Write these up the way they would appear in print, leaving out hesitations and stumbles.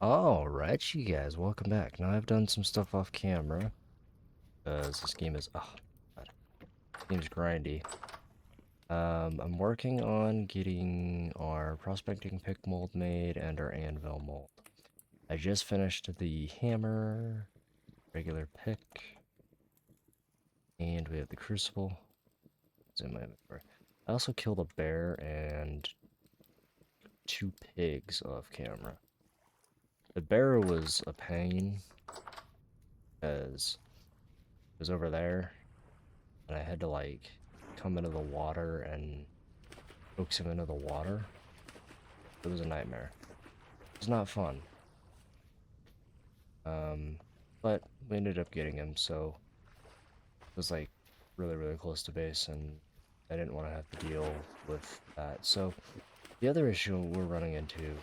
Alright, you guys, welcome back. Now I've done some stuff off camera, because this game is, God, this game's grindy. I'm working on getting our prospecting pick mold made and our anvil mold. I just finished the hammer, regular pick, and we have the crucible. It's in my inventory. I also killed a bear and 2 pigs off camera. The bear was a pain, because it was over there, and I had to like come into the water and coax him into the water. It was a nightmare. It was not fun. Um, but we ended up getting him, so it was like really close to base, and I didn't want to have to deal with that. So the other issue we're running into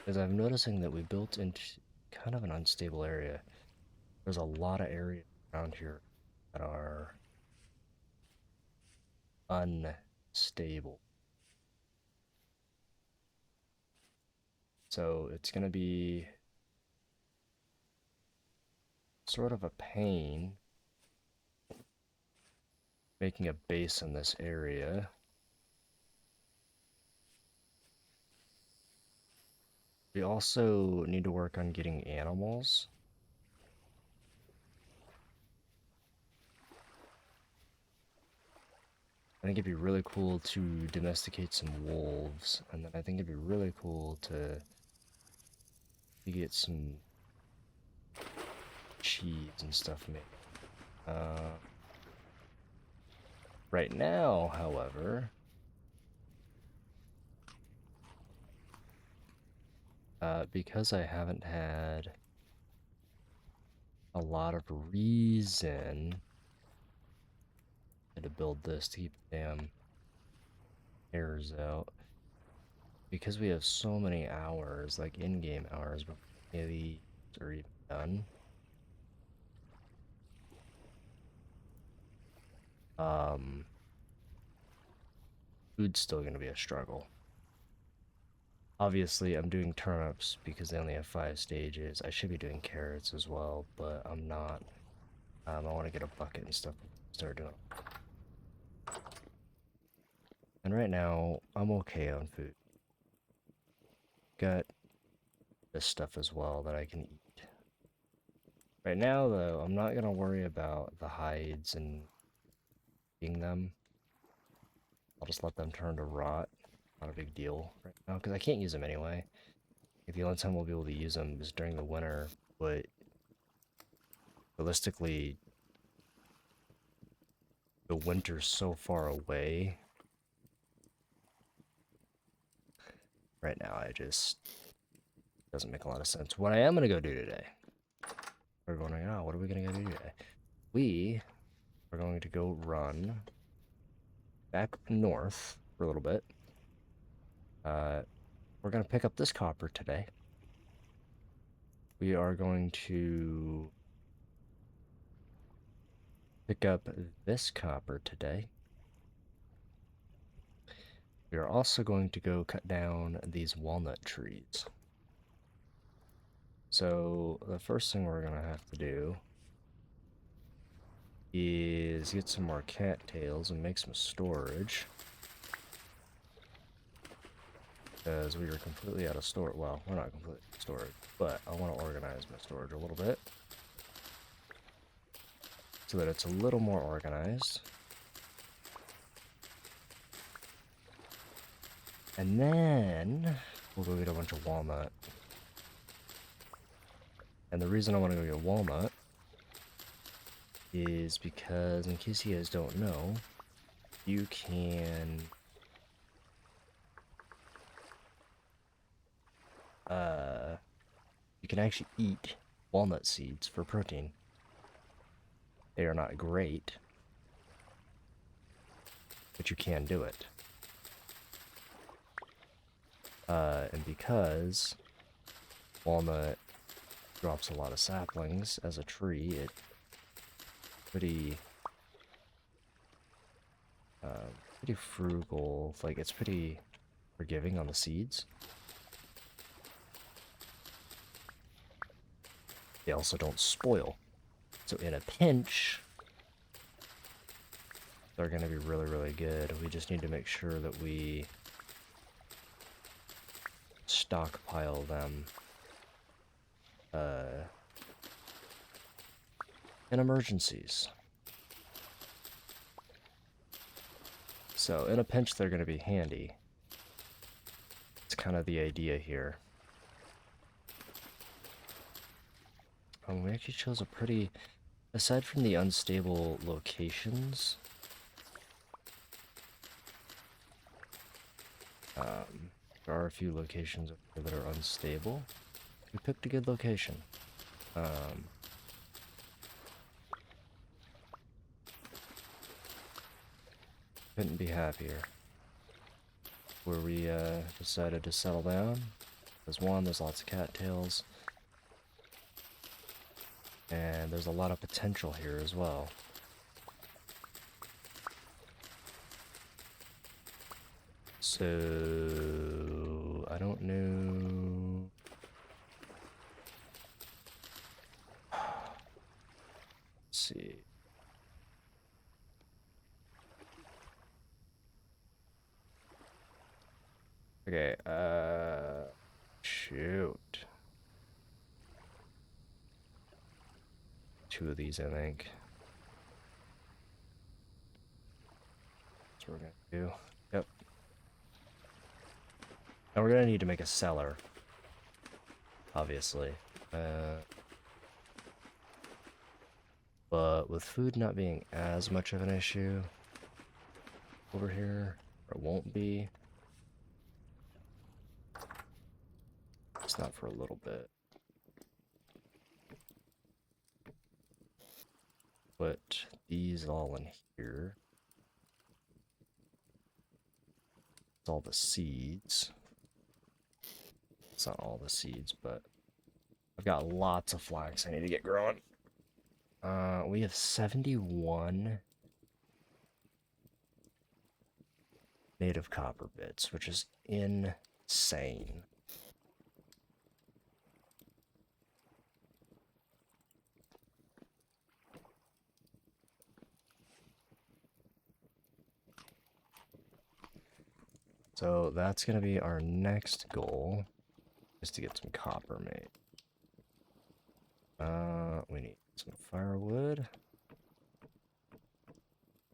is I'm noticing that we built into kind of an unstable area. There's a lot of areas around here that are unstable. So it's going to be sort of a pain making a base in this area. We also need to work on getting animals. I think it'd be really cool to domesticate some wolves, and then I think it'd be really cool to get some cheese and stuff made. Right now, however, because I haven't had a lot of reason to build this to keep the damn hairs out, because we have so many hours, like in-game hours, before any of these are even done. Um, Food's still gonna be a struggle. Obviously, I'm doing turnips because they only have 5 stages. I should be doing carrots as well, but I'm not. I want to get a bucket and stuff. Start doing. And right now, I'm okay on food. Got this stuff as well that I can eat. Right now, though, I'm not gonna worry about the hides and eating them. I'll just let them turn to rot. Not a big deal right now, because I can't use them anyway. If the only time we'll be able to use them is during the winter, but realistically, the winter's so far away. Right now, I just doesn't make a lot of sense. What I am gonna go do today, we're going, oh, what are we gonna go do today? We are going to go run back north for a little bit. We're gonna pick up this copper today. We are going to pick up this copper today. We are also going to go cut down these walnut trees. So the first thing we're gonna have to do is get some more cattails and make some storage. Because we are completely out of storage. Well, we're not completely out of storage, but I want to organize my storage a little bit so that it's a little more organized. And then we'll go get a bunch of walnut. And the reason I want to go get walnut is because, in case you guys don't know, you can actually eat walnut seeds for protein. They are not great, but you can do it. And because walnut drops a lot of saplings as a tree, it's pretty frugal. Like, it's pretty forgiving on the seeds. they also don't spoil. So in a pinch, they're going to be really, really good. We just need to make sure that we stockpile them in emergencies. So in a pinch, they're going to be handy. It's kind of the idea here. We actually chose a pretty, aside from the unstable locations, there are a few locations that are unstable. We picked a good location. Couldn't be happier. Where we decided to settle down. There's lots of cattails. And there's a lot of potential here as well. So I don't know. Let's see. Okay, shoot. 2 of these, I think. That's what we're gonna do. Yep. And we're gonna need to make a cellar. Obviously. But with food not being as much of an issue over here, or it won't be. It's not for a little bit. Put these all in here. It's all the seeds. It's not all the seeds, but I've got lots of flax I need to get growing. We have 71 native copper bits, which is insane. So that's going to be our next goal, is to get some copper made. We need some firewood.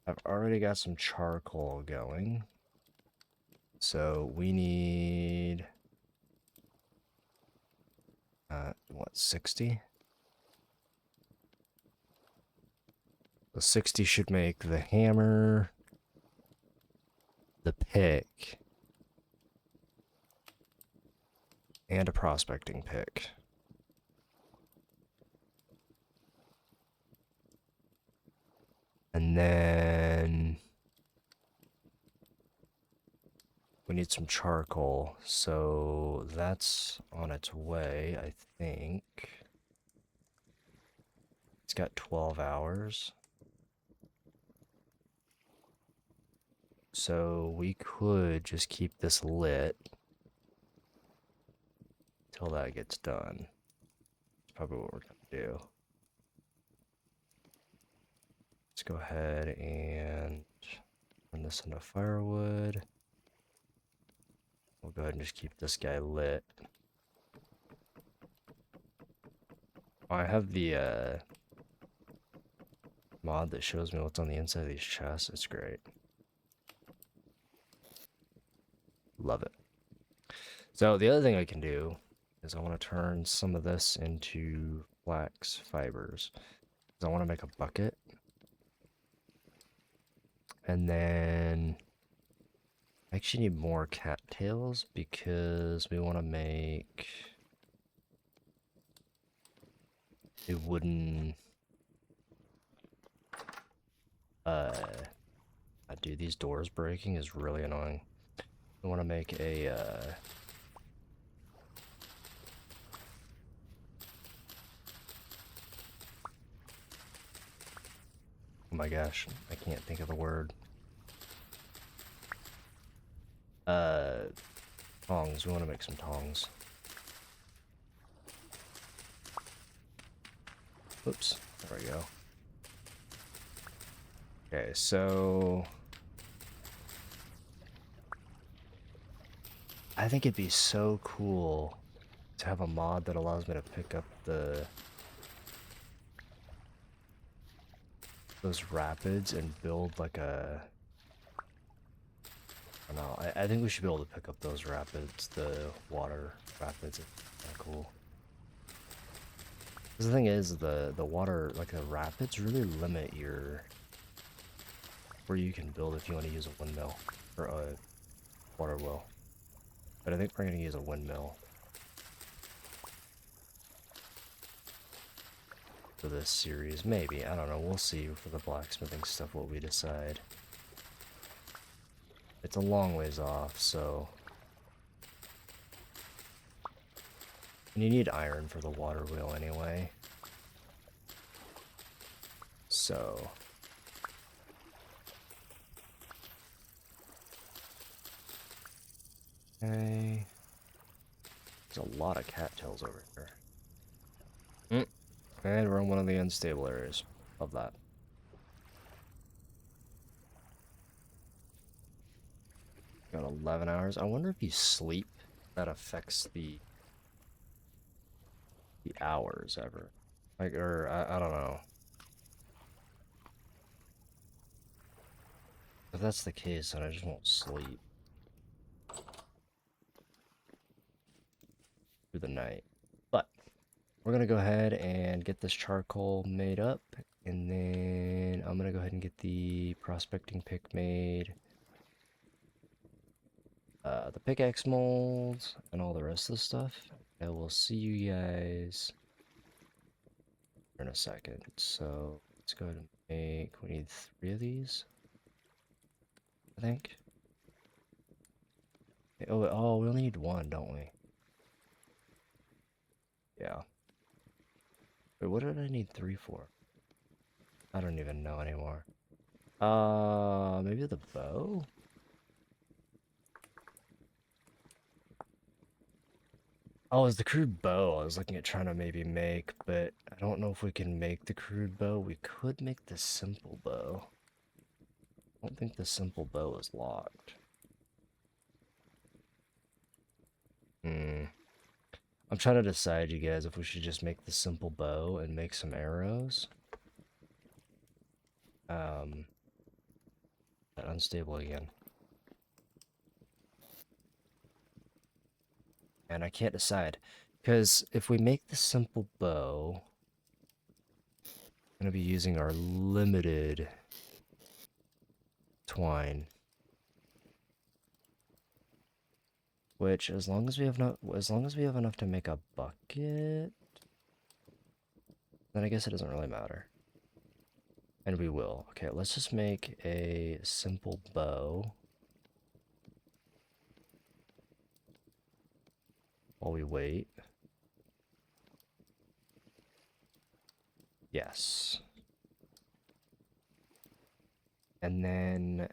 I've already got some charcoal going. So we need, what, 60? The 60 should make the hammer, the pick, and a prospecting pick. And then we need some charcoal, so that's on its way, I think. It's got 12 hours. So we could just keep this lit till that gets done. That's probably what we're gonna do. Let's go ahead and turn this into firewood. We'll go ahead and just keep this guy lit. Oh, I have the mod that shows me what's on the inside of these chests. It's great. Love it. So the other thing I can do is I want to turn some of this into flax fibers. I want to make a bucket. And then I actually need more cattails because we want to make a wooden, dude, these doors breaking is really annoying. We want to make a, oh my gosh, I can't think of the word. Tongs. We want to make some tongs. Oops, there we go. Okay, so I think it'd be so cool to have a mod that allows me to pick up those rapids and build like a, I don't know, I think we should be able to pick up those rapids, the water rapids. It's kind of cool. Because the thing is, the water, like the rapids, really limit your where you can build if you want to use a windmill or a water wheel. But I think we're going to use a windmill for this series. Maybe, I don't know. We'll see for the blacksmithing stuff what we decide. It's a long ways off, so. And you need iron for the water wheel anyway. So. Okay. There's a lot of cattails over here. And we're in one of the unstable areas. Love that. Got 11 hours. I wonder if you sleep, that affects the hours ever. Like, or, I don't know. If that's the case, then I just won't sleep through the night. But we're gonna go ahead and get this charcoal made up, and then I'm gonna go ahead and get the prospecting pick made, the pickaxe molds, and all the rest of the stuff. I will see you guys in a second. So let's go ahead and make. We need 3 of these, I think. Oh, we only need 1, don't we? Yeah. Wait, what did I need 3 for? I don't even know anymore. Maybe the bow? Oh, it's the crude bow I was looking at trying to maybe make, but I don't know if we can make the crude bow. We could make the simple bow. I don't think the simple bow is locked. I'm trying to decide, you guys, if we should just make the simple bow and make some arrows. Unstable again. And I can't decide. Because if we make the simple bow, I'm going to be using our limited twine. Which, as long as we have enough to make a bucket, then I guess it doesn't really matter. And we will. Okay, let's just make a simple bow while we wait. Yes. And then,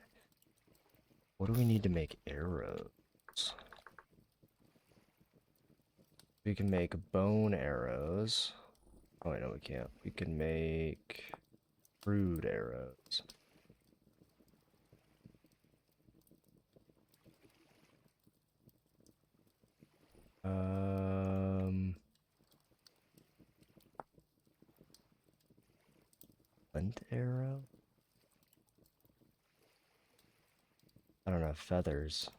what do we need to make arrows? We can make bone arrows. Oh, wait, no, we can't. We can make crude arrows. Flint arrow? I don't know, feathers.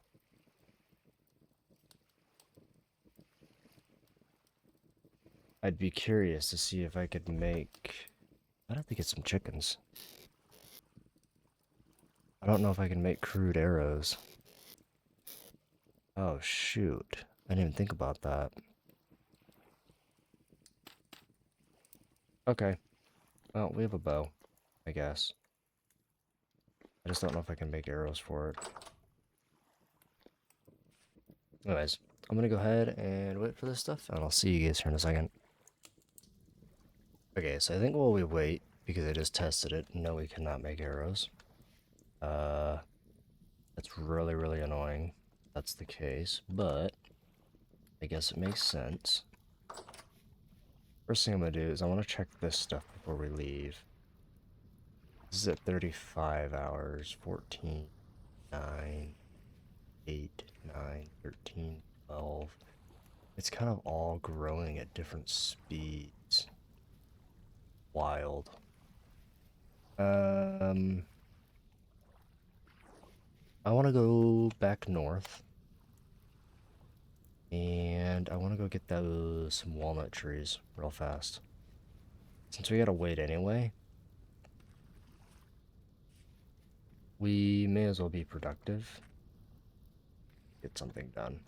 I'd be curious to see if I could make... I'd have to get some chickens. I don't know if I can make crude arrows. Oh, shoot. I didn't even think about that. Okay. Well, we have a bow, I guess. I just don't know if I can make arrows for it. Anyways, I'm gonna go ahead and wait for this stuff, and I'll see you guys here in a second. Okay, so I think while we wait, because I just tested it, no, we cannot make arrows. That's really, really annoying. That's the case, but I guess it makes sense. First thing I'm gonna do is I want to check this stuff before we leave. This is at 35 hours, 14, 9, 8, 9, 13, 12. It's kind of all growing at different speeds. Wild. I want to go back north. And I want to go get those some walnut trees real fast. Since we gotta wait anyway, we may as well be productive. Get something done.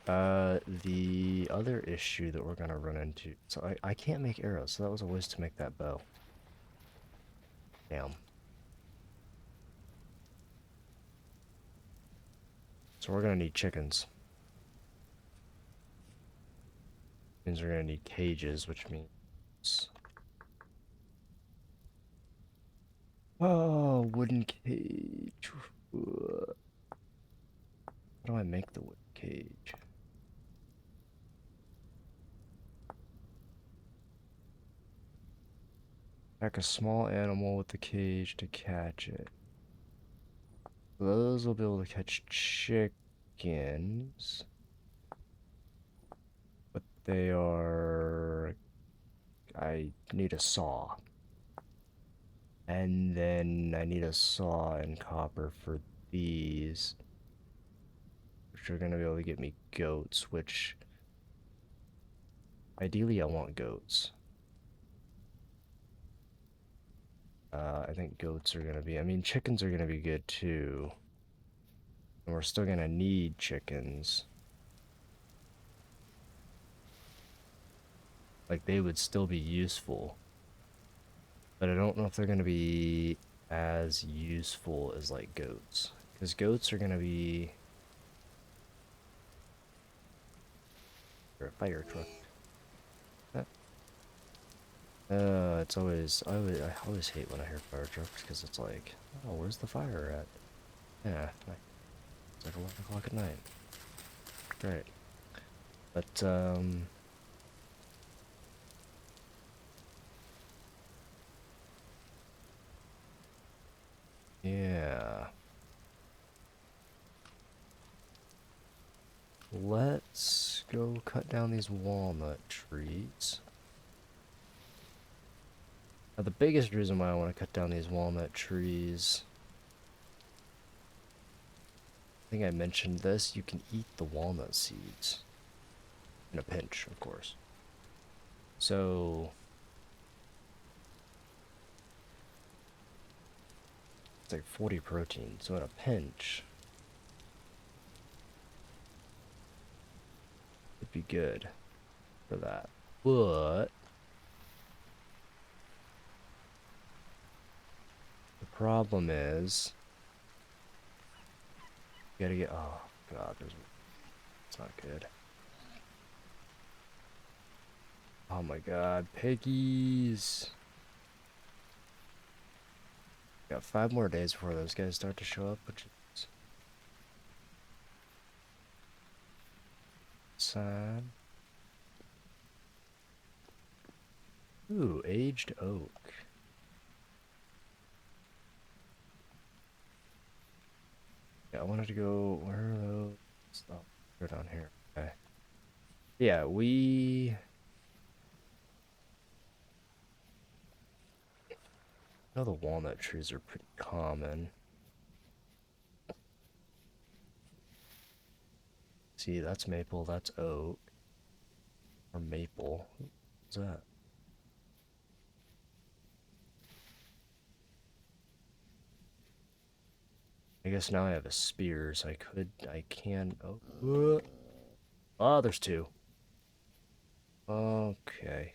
The other issue that we're gonna run into... So I can't make arrows, so that was a waste to make that bow. Damn. So we're gonna need chickens. Means we're gonna need cages, which means... Oh, wooden cage. How do I make the wooden cage? Pack a small animal with the cage to catch it. Those will be able to catch chickens. But they are... I need a saw. And then I need a saw and copper for these. Which are gonna be able to get me goats, which... Ideally I want goats. I think goats are gonna be... I mean, chickens are gonna be good too. And we're still gonna need chickens. Like, they would still be useful. But I don't know if they're gonna be as useful as, like, goats. Because goats are gonna be... Or a fire truck. It's always... I always hate when I hear fire trucks, because it's like, oh, where's the fire at? Yeah, it's like 11 o'clock at night. Great. But, yeah. Let's go cut down these walnut trees. Now, the biggest reason why I want to cut down these walnut trees... I think I mentioned this, you can eat the walnut seeds. In a pinch, of course. So... It's like 40 protein, so in a pinch... It'd be good for that. But... The problem is... You gotta get... Oh, God, there's... It's not good. Oh my God, piggies! Got 5 more days before those guys start to show up, which is... sad. Ooh, aged oak. Yeah, I wanted to go... Where are those? Oh, they're down here. Okay. Yeah, we... I know the walnut trees are pretty common. See, that's maple, that's oak. Or maple. What's that? I guess now I have a spear, so I can... Oh, oh, there's 2. Okay.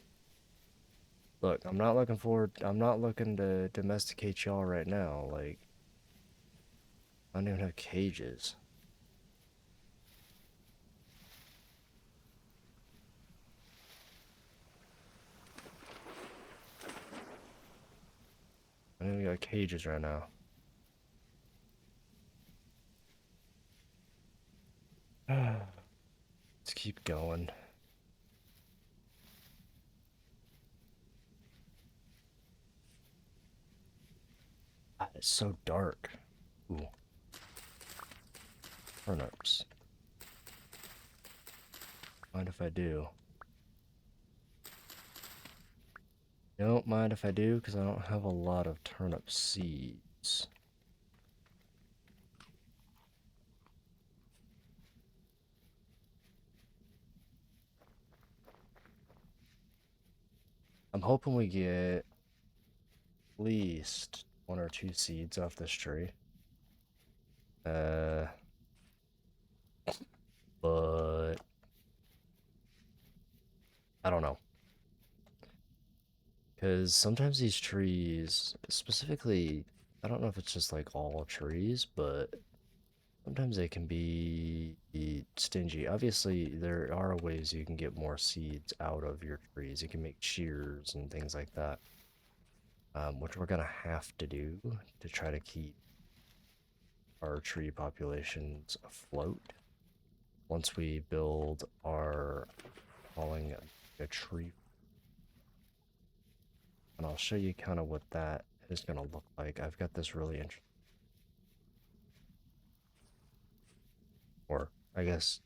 Look, I'm not looking to domesticate y'all right now, like... I don't even have cages. I don't even got cages right now. let's keep going. God, it's so dark. Ooh, turnips. Mind if I do? Don't mind if I do, because I don't have a lot of turnip seeds. I'm hoping we get at least 1 or 2 seeds off this tree. Uh, but I don't know. Because sometimes these trees, specifically, I don't know if it's just like all trees, but sometimes they can be stingy. Obviously, there are ways you can get more seeds out of your trees. You can make shears and things like that, which we're gonna have to do to try to keep our tree populations afloat. Once we build our calling a tree, and I'll show you kind of what that is gonna look like. I've got this really interesting, or I guess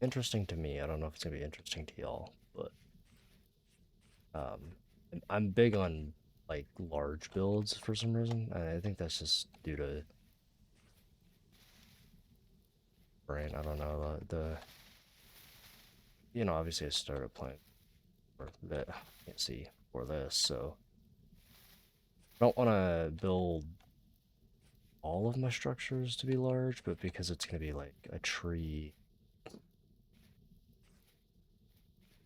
interesting to me. I don't know if it's gonna be interesting to y'all, but I'm big on like large builds for some reason, and I think that's just due to brain. I don't know the obviously I started playing for that. I can't see for this, so I don't want to build all of my structures to be large, but because it's gonna be like a tree,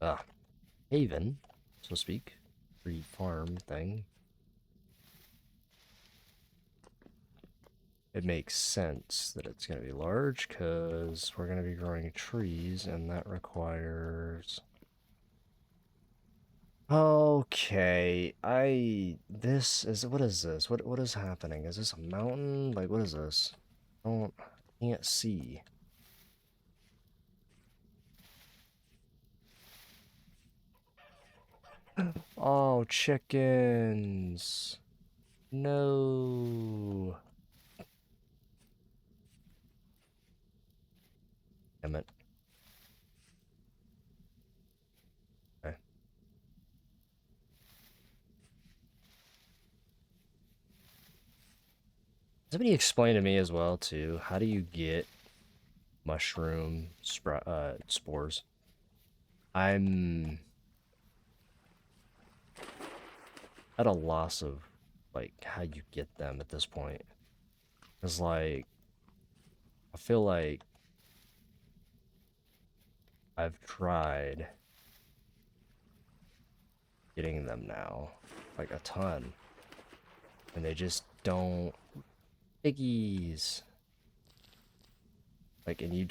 ah, haven, so to speak, tree farm thing. It makes sense that it's going to be large because we're going to be growing trees and that requires... Okay, this is, what is this? What is happening? Is this a mountain? Like, what is this? Can't see. Oh, chickens. No. Damn it. Okay. Somebody explain to me as well, too, how do you get mushroom spores? I'm at a loss of like how you get them at this point. Cause like I feel like I've tried getting them now, like a ton, and they just don't piggies. Like, and you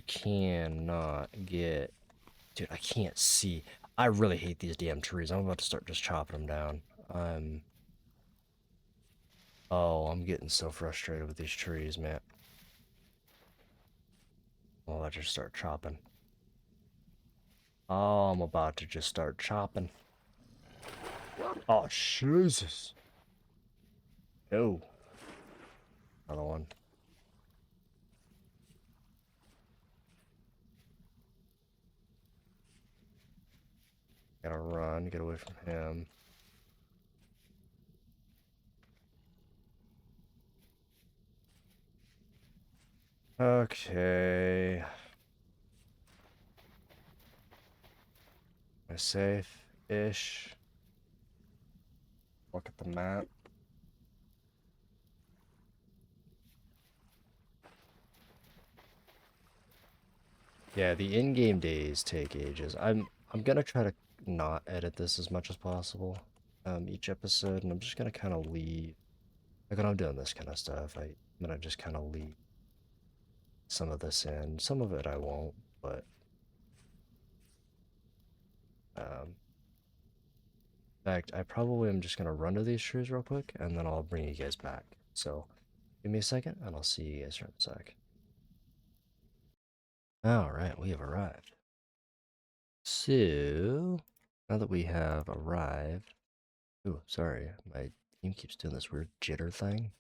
cannot get, dude. I can't see. I really hate these damn trees. I'm about to start just chopping them down. Oh, I'm getting so frustrated with these trees, man. I'll let you start chopping. Oh, I'm about to just start chopping. Oh, Jesus. No. Another one. Gotta run, get away from him. Okay. Am I safe-ish? Look at the map. Yeah, the in-game days take ages. I'm gonna try to not edit this as much as possible, each episode, and I'm just gonna kind of leave. Like when I'm doing this kind of stuff, I'm gonna just kind of leave some of this in. Some of it I won't, but in fact, I probably am just gonna run to these trees real quick, and then I'll bring you guys back. So, give me a second, and I'll see you guys in a sec. Alright, we have arrived. So, now that we have arrived... Ooh, sorry, my team keeps doing this weird jitter thing.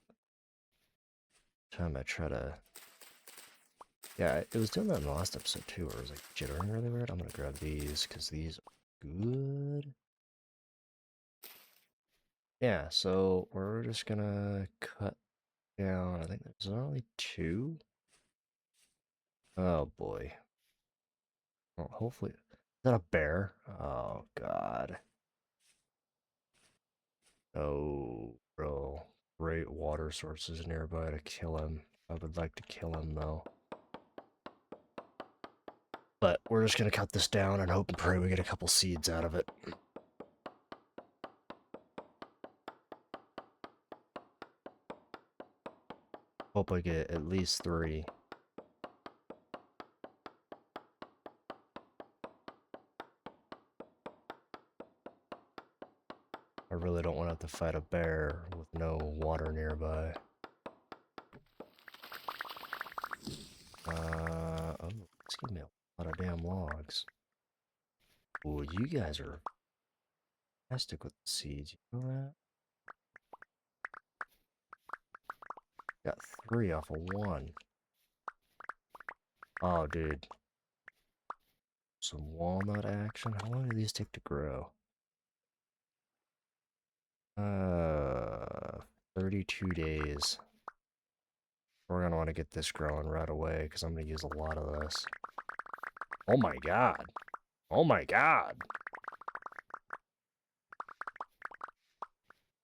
Time I try to... Yeah, it was doing that in the last episode too, where it was like jittering really weird. I'm gonna grab these, because these are good. Yeah, so we're just gonna cut down, I think there's only two. Oh boy. Well, hopefully... Is that a bear? Oh god. Oh, bro. Great water sources nearby to kill him. I would like to kill him though. But we're just gonna cut this down and hope and pray we get a couple seeds out of it. Hope I get at least 3. I really don't want to have to fight a bear with no water nearby. Oh, it's giving me a lot of damn logs. Ooh, you guys are fantastic with the seeds, you know that? Got 3 off of 1. Oh, dude. Some walnut action. How long do these take to grow? 32 days. We're gonna want to get this growing right away because I'm gonna use a lot of this. Oh my god. Oh my god.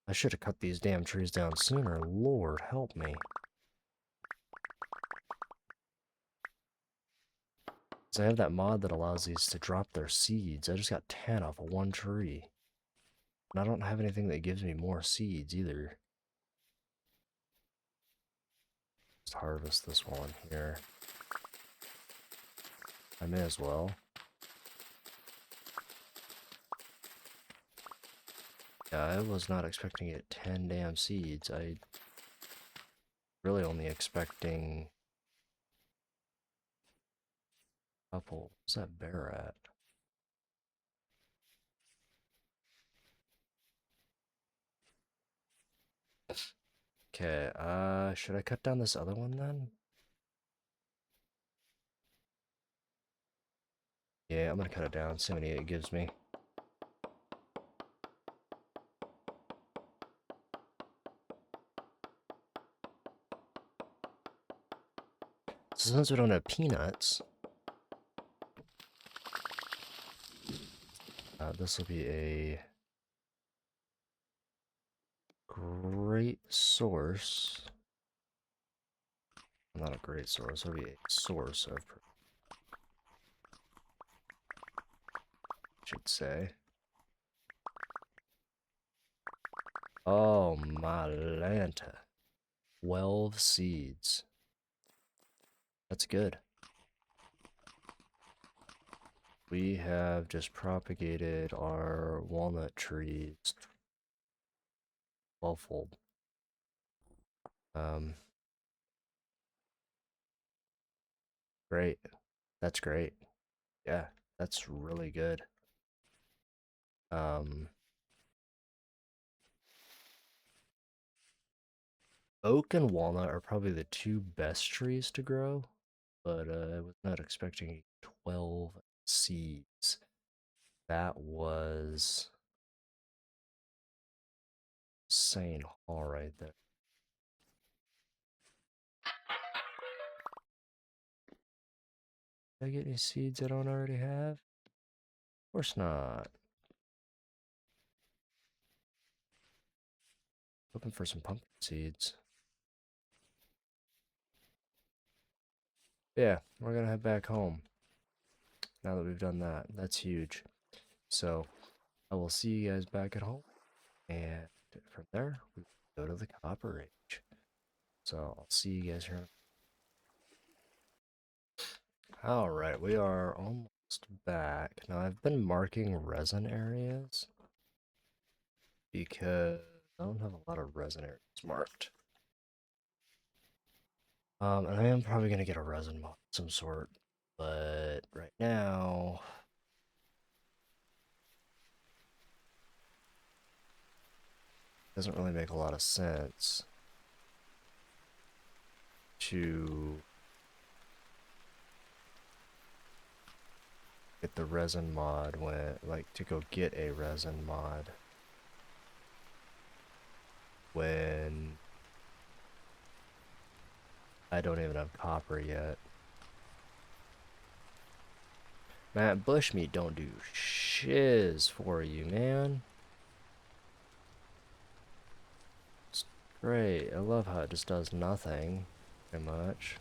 I should have cut these damn trees down sooner. Lord, help me. So I have that mod that allows these to drop their seeds. I just got 10 off of 1 tree. And I don't have anything that gives me more seeds either. Just harvest this one here. I may as well. Yeah, I was not expecting to get 10 damn seeds. I really only expecting a couple. Where's that bear at? Okay, should I cut down this other one then? Yeah, I'm gonna cut it down, see how many it gives me. So since we don't have peanuts, this will be a great source. Not a great source, it'll be a source of, should say. Oh my Lanta. 12 seeds. That's good. We have just propagated our walnut trees 12-fold. Great. That's great. Yeah, that's really good. Um, Oak and walnut are probably the 2 best trees to grow, but I was not expecting 12 seeds. That was insane haul right there. Did I get any seeds I don't already have? Of course not. Hoping for some pumpkin seeds. Yeah, we're gonna head back home. Now that we've done that, that's huge. So, I will see you guys back at home. And from there, we go to the Copper Age. So, I'll see you guys here. Alright, we are almost back. Now, I've been marking resin areas because I don't have a lot of resin areas marked. And I am probably gonna get a resin mod of some sort. But right now, it doesn't really make a lot of sense to get the resin mod when, like, to go get a resin mod when I don't even have copper yet. Man, bushmeat don't do shiz for you, man. It's great. I love how it just does nothing, pretty much.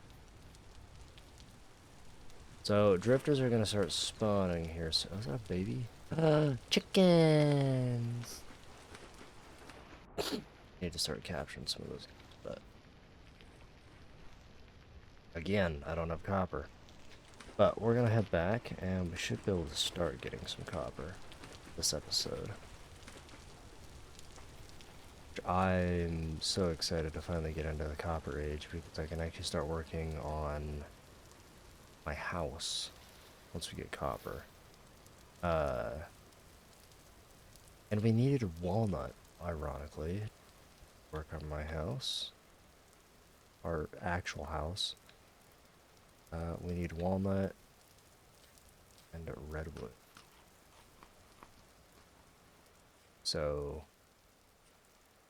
So, drifters are gonna start spawning here. So, is that a baby? Chickens! Need to start capturing some of those, but again, I don't have copper. But we're gonna head back, and we should be able to start getting some copper this episode. I'm so excited to finally get into the copper age because I can actually start working on my house once we get copper. Uh, and we needed walnut, ironically, to work on my house, our actual house. We need walnut and redwood. So,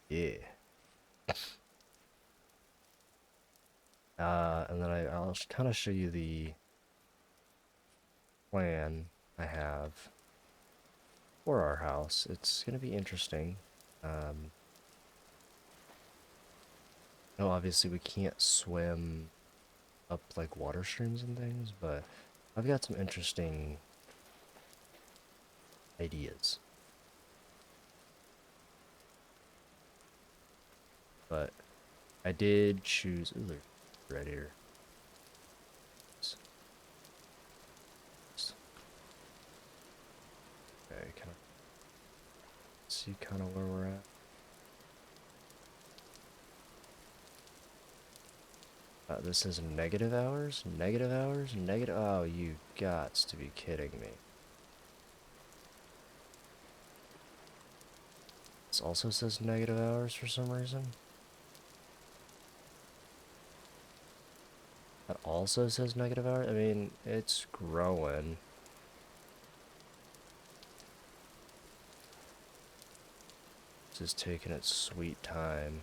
yeah. And then I'll kind of show you the plan I have for our house. It's going to be interesting. No, obviously we can't swim up like water streams and things, but I've got some interesting ideas. But I did choose. Ooh, they're right here. Okay, kind of see kind of where we're at. This is negative hours, negative hours, negative. Oh, you gots to be kidding me. This also says negative hours for some reason. That also says negative hours. I mean, it's growing. It's just taking its sweet time.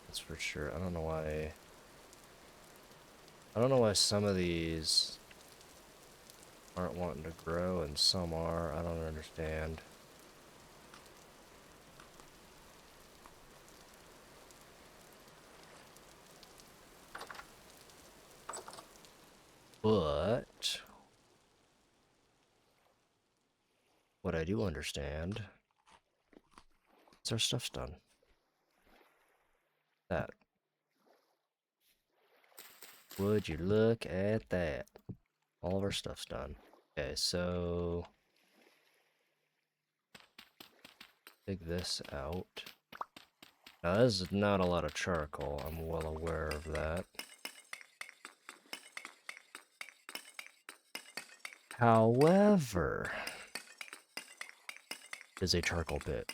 That's for sure. I don't know why. I don't know why some of these aren't wanting to grow and some are. I don't understand. But what I do understand is our stuff's done. That. Would you look at that? All of our stuff's done. Okay, so dig this out. Now, this is not a lot of charcoal. I'm well aware of that. However, is a charcoal pit.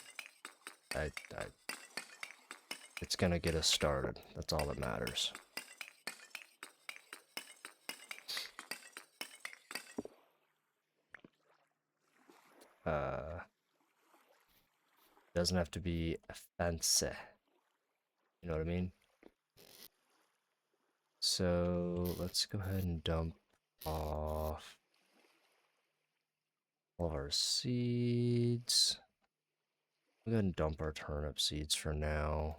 It's gonna get us started. That's all that matters. Doesn't have to be fancy. You know what I mean? So let's go ahead and dump off all of our seeds. We'll go ahead and dump our turnip seeds for now.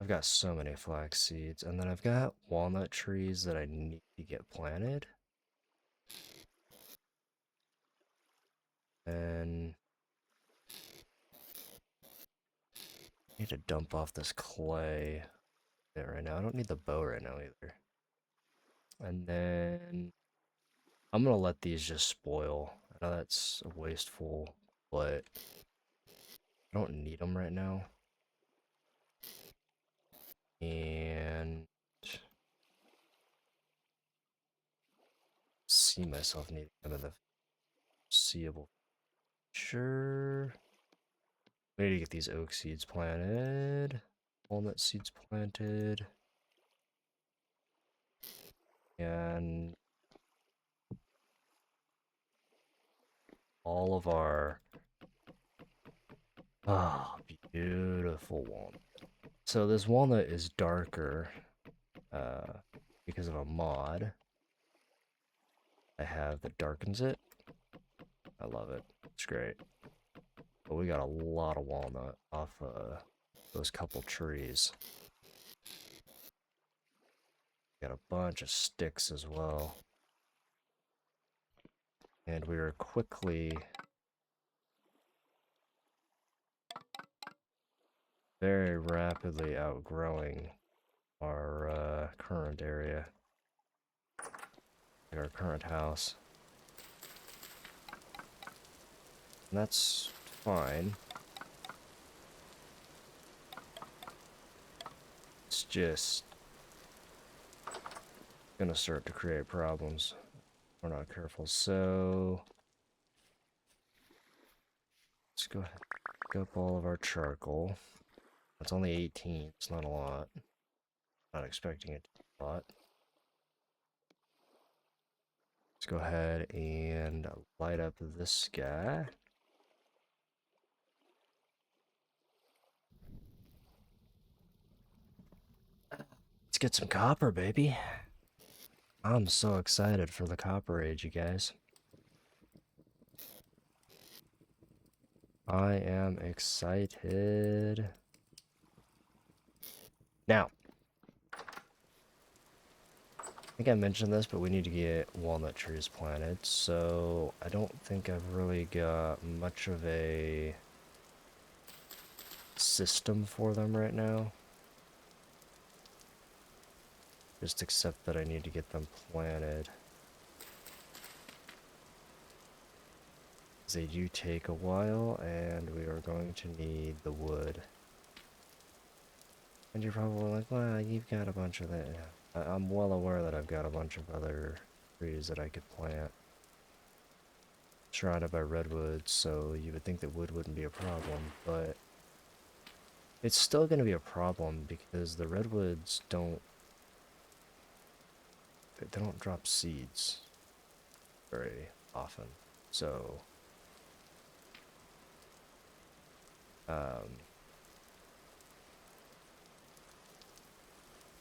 I've got so many flax seeds, and then I've got walnut trees that I need to get planted. And I need to dump off this clay right now. I don't need the bow right now either. And then I'm gonna let these just spoil. I know that's wasteful, but I don't need them right now. And see myself needing them in the foreseeable future. We need to get these oak seeds planted, walnut seeds planted, and all of our beautiful walnut. So this walnut is darker because of a mod I have that darkens it. I love it. It's great. But we got a lot of walnut off those couple trees. Got a bunch of sticks as well. And we are quickly, very rapidly outgrowing our current area. Like our current house. And that's fine. It's just gonna start to create problems if we're not careful. So let's go ahead and pick up all of our charcoal. That's only 18, it's not a lot. Not expecting it to be a lot. Let's go ahead and light up this guy. Let's get some copper, baby. I'm so excited for the Copper Age, you guys. I am excited. Now, I think I mentioned this, but we need to get walnut trees planted, so I don't think I've really got much of a system for them right now. Just accept that I need to get them planted. They do take a while, and we are going to need the wood. And you're probably like, well, you've got a bunch of that. I'm well aware that I've got a bunch of other trees that I could plant. Surrounded by redwoods, so you would think that wood wouldn't be a problem, but it's still going to be a problem because the redwoods don't drop seeds very often. So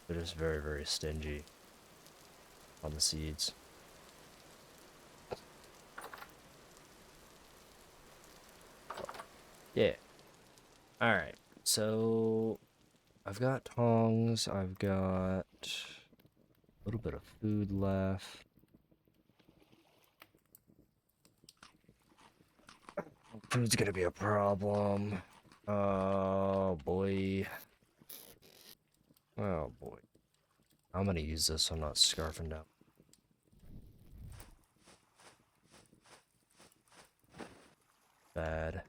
they're just very, very stingy on the seeds. Yeah. Alright, so I've got tongs, I've got a little bit of food left. Food's gonna be a problem. Oh boy. Oh boy. I'm gonna use this so I'm not scarfing down. Bad.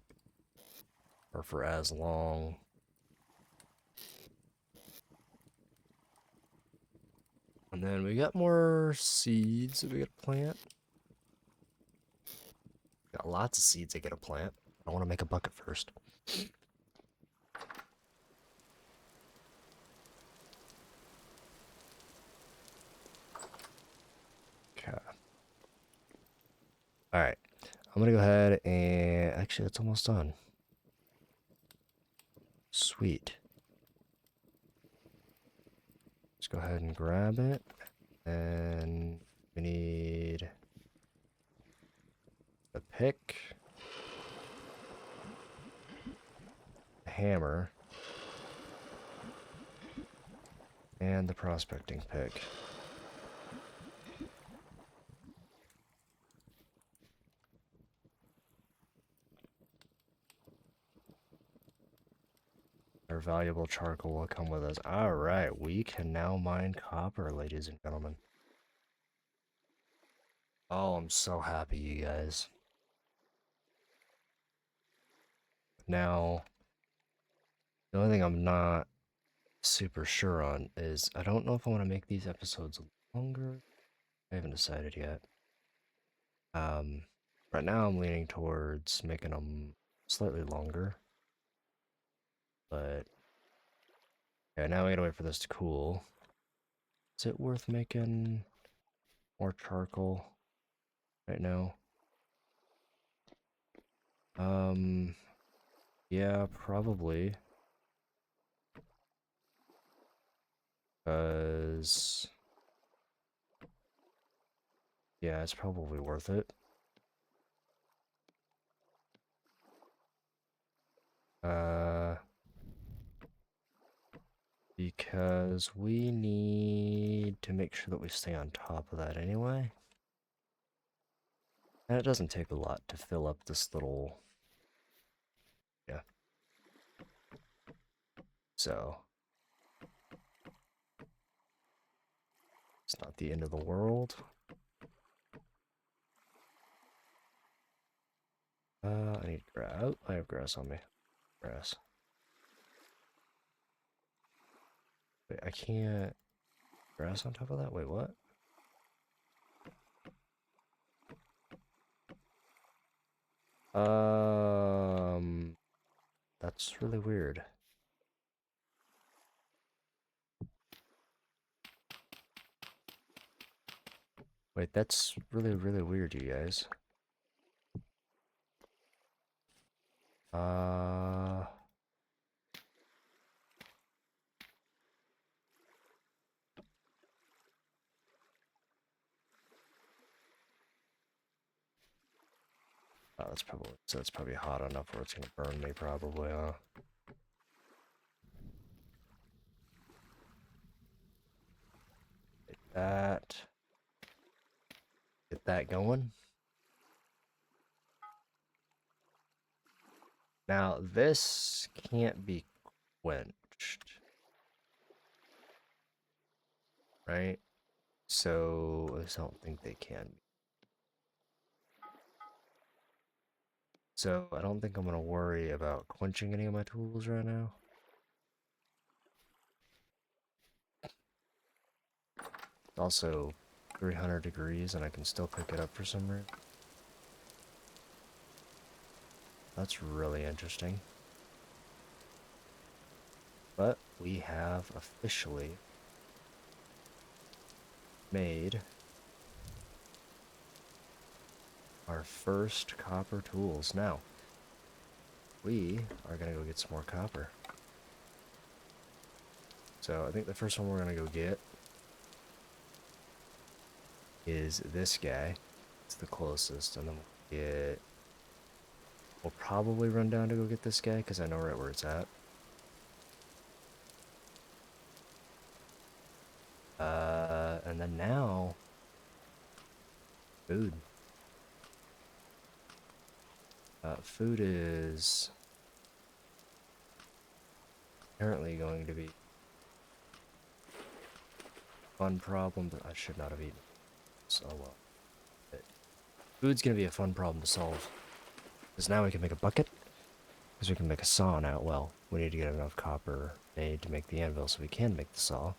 Or for as long. And then we got more seeds that we gotta plant. Got lots of seeds I gotta plant. I wanna make a bucket first. Okay. Alright. I'm gonna go ahead and actually it's almost done. Sweet. Let's go ahead and grab it. And we need a pick, a hammer, and the prospecting pick. Our valuable charcoal will come with us. Alright, we can now mine copper, ladies and gentlemen. Oh, I'm so happy, you guys. Now, the only thing I'm not super sure on is I don't know if I want to make these episodes longer. I haven't decided yet. Right now I'm leaning towards making them slightly longer, but yeah, now we gotta wait for this to cool. Is it worth making more charcoal right now? Yeah, probably. Because, yeah, it's probably worth it. Uh, because we need to make sure that we stay on top of that anyway. And it doesn't take a lot to fill up this little, yeah. So, it's not the end of the world. I need grass. Oh, I have grass on me. Grass. Wait, I can't. Grass on top of that? Wait, what? Um, that's really weird. Wait, that's really, really weird, you guys. Uh, oh, that's probably hot enough where it's gonna burn me, probably, huh? Get that. Get that going. Now, this can't be quenched, right? So, I just don't think they can. So, I don't think I'm gonna worry about quenching any of my tools right now. It's also 300 degrees and I can still pick it up for some reason. That's really interesting. But we have officially made our first copper tools. Now, we are going to go get some more copper. So I think the first one we're going to go get is this guy. It's the closest. And then we'll probably run down to go get this guy because I know right where it's at. And then now, food. Food is apparently going to be a fun problem, but I should not have eaten. So well. Food's gonna be a fun problem to solve. Because now we can make a bucket. Because we can make a saw now. Well, we need to get enough copper made to make the anvil so we can make the saw.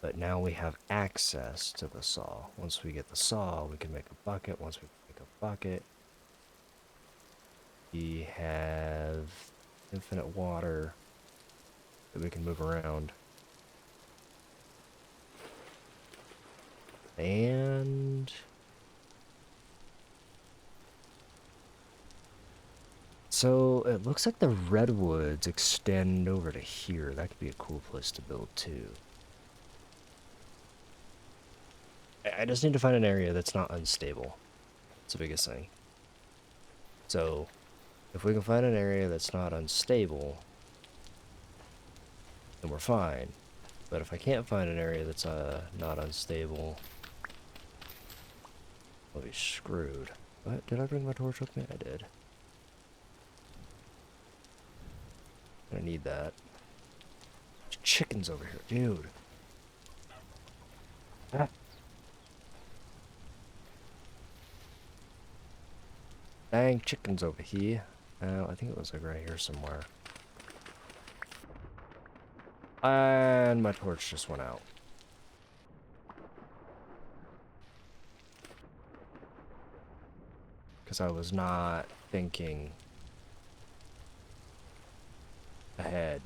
But now we have access to the saw. Once we get the saw, we can make a bucket. Once we make a bucket, we have infinite water that we can move around. And so it looks like the redwoods extend over to here. That could be a cool place to build too. I just need to find an area that's not unstable. It's the biggest thing. So if we can find an area that's not unstable, then we're fine. But if I can't find an area that's not unstable, I'll be screwed. What? Did I bring my torch with me? I did. I need that. There's chickens over here, dude. Ah. Dang chickens over here. I think it was like right here somewhere. And my torch just went out. because I was not thinking ahead.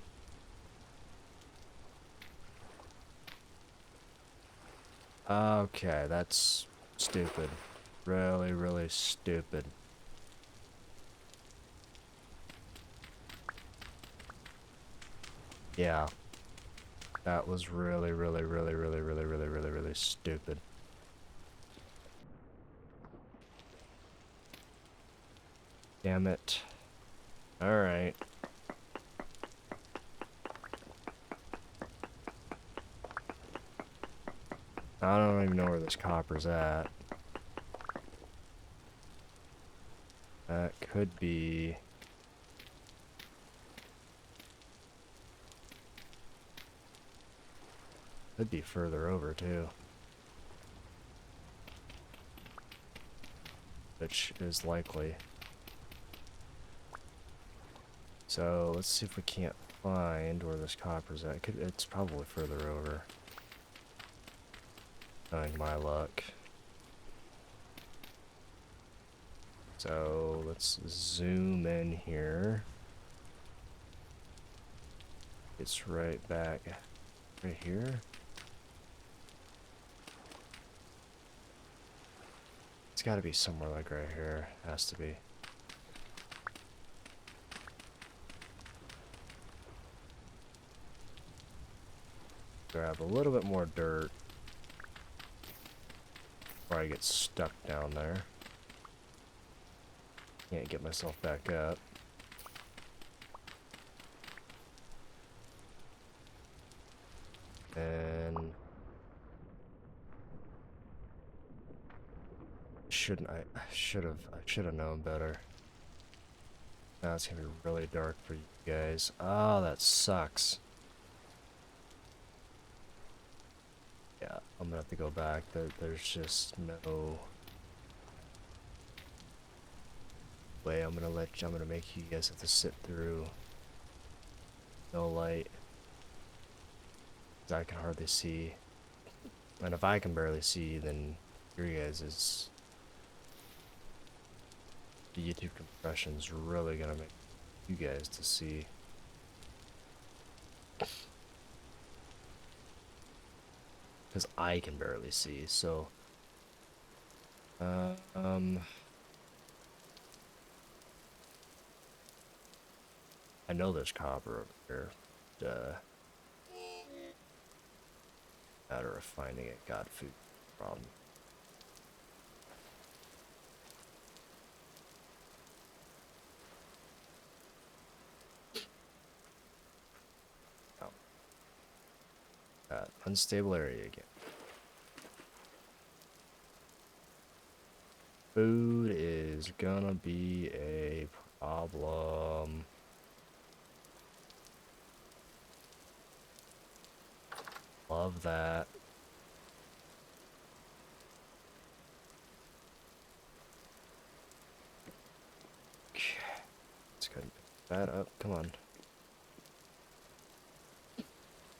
Okay, that's stupid. Really, really stupid. Yeah. That was really, really, really, really, really, really, really, really stupid. Damn it. Alright. I don't even know where this copper's at. That could be... Could be further over, too. Which is likely. So, let's see if we can't find where this copper's at. It's probably further over. Knowing my luck. So, let's zoom in here. It's right back right here. It's gotta be somewhere like right here. Has to be. Grab a little bit more dirt before I get stuck down there. Can't get myself back up. And I should have known better. Now it's gonna be really dark for you guys. Oh, that sucks. Yeah, I'm gonna have to go back. There's just no way I'm gonna make you guys have to sit through no light. 'Cause I can hardly see. And if I can barely see, then your guys is the YouTube compression's really gonna make you guys to see. Because I can barely see, so I know there's copper over here. Matter of finding it. God, food problem. Oh. Unstable area again. Food is gonna be a problem. Love that. Okay. Let's go ahead and pick that up. Come on.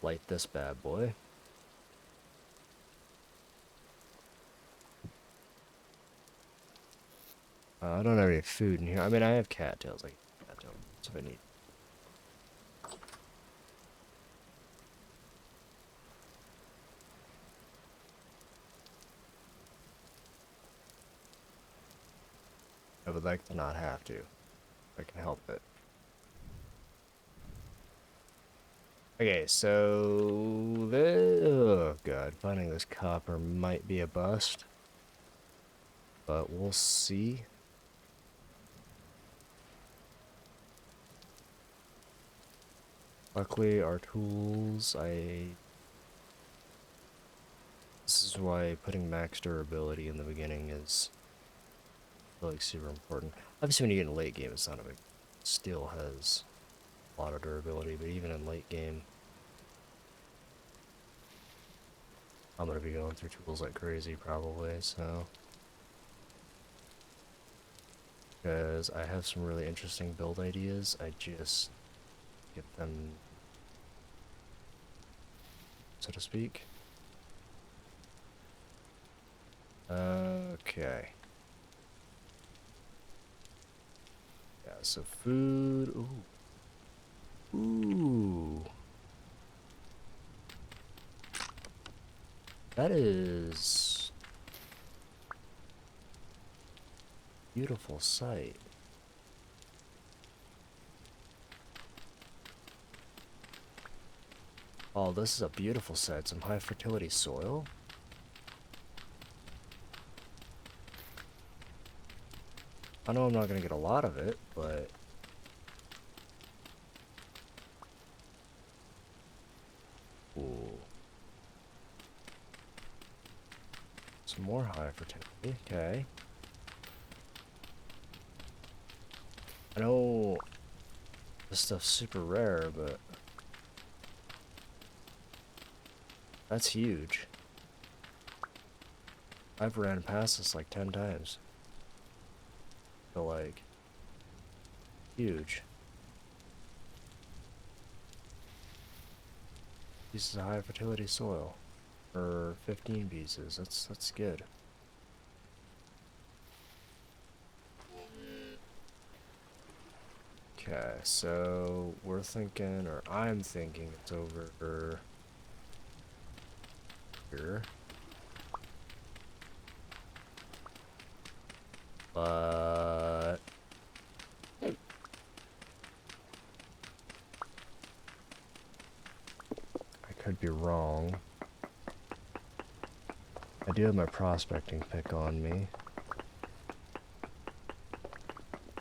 Light this bad boy. I don't have any food in here. I mean, I have cattails. Like cattails if I need. I would like to not have to. If I can help it. Okay, so oh god, finding this copper might be a bust, but we'll see. Luckily, our tools, this is why putting max durability in the beginning is really super important. Obviously, when you get in late game, it's not a big. Still has a lot of durability, but even in late game, I'm gonna be going through tools like crazy probably, so. Because I have some really interesting build ideas, I just get them, so to speak. Okay. so food. Ooh. Ooh. That is beautiful sight. Oh, this is a beautiful sight. Some high fertility soil. I know I'm not gonna get a lot of it, but ooh. Some more high fertility. Okay. I know this stuff's super rare, but that's huge. I've ran past this like 10 times. So like, huge. Pieces of high fertility soil. Or 15 pieces. That's good. Okay, so we're thinking, or I'm thinking it's over here. But I could be wrong. I do have my prospecting pick on me.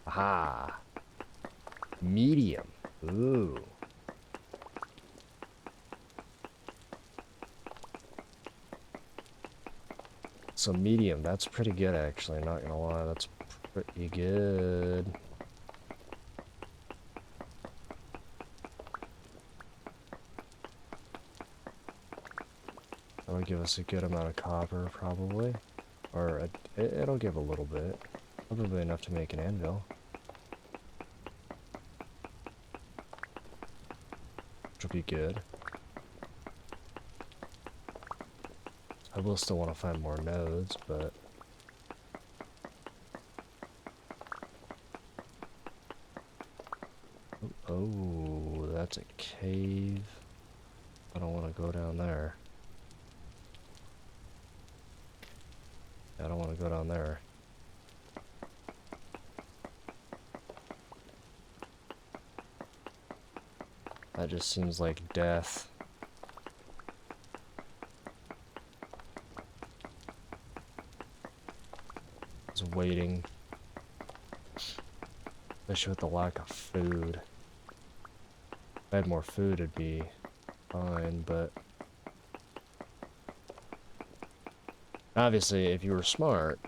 Aha! Medium. Ooh. So medium, that's pretty good actually, not gonna lie, that's pretty good. That'll give us a good amount of copper, probably. Or it'll give a little bit. Probably enough to make an anvil. Which will be good. I will still want to find more nodes, but... Oh, that's a cave. I don't want to go down there. I don't want to go down there. That just seems like death. Just waiting. Especially with the lack of food. If I had more food, it'd be fine, but... Obviously, if you were smart,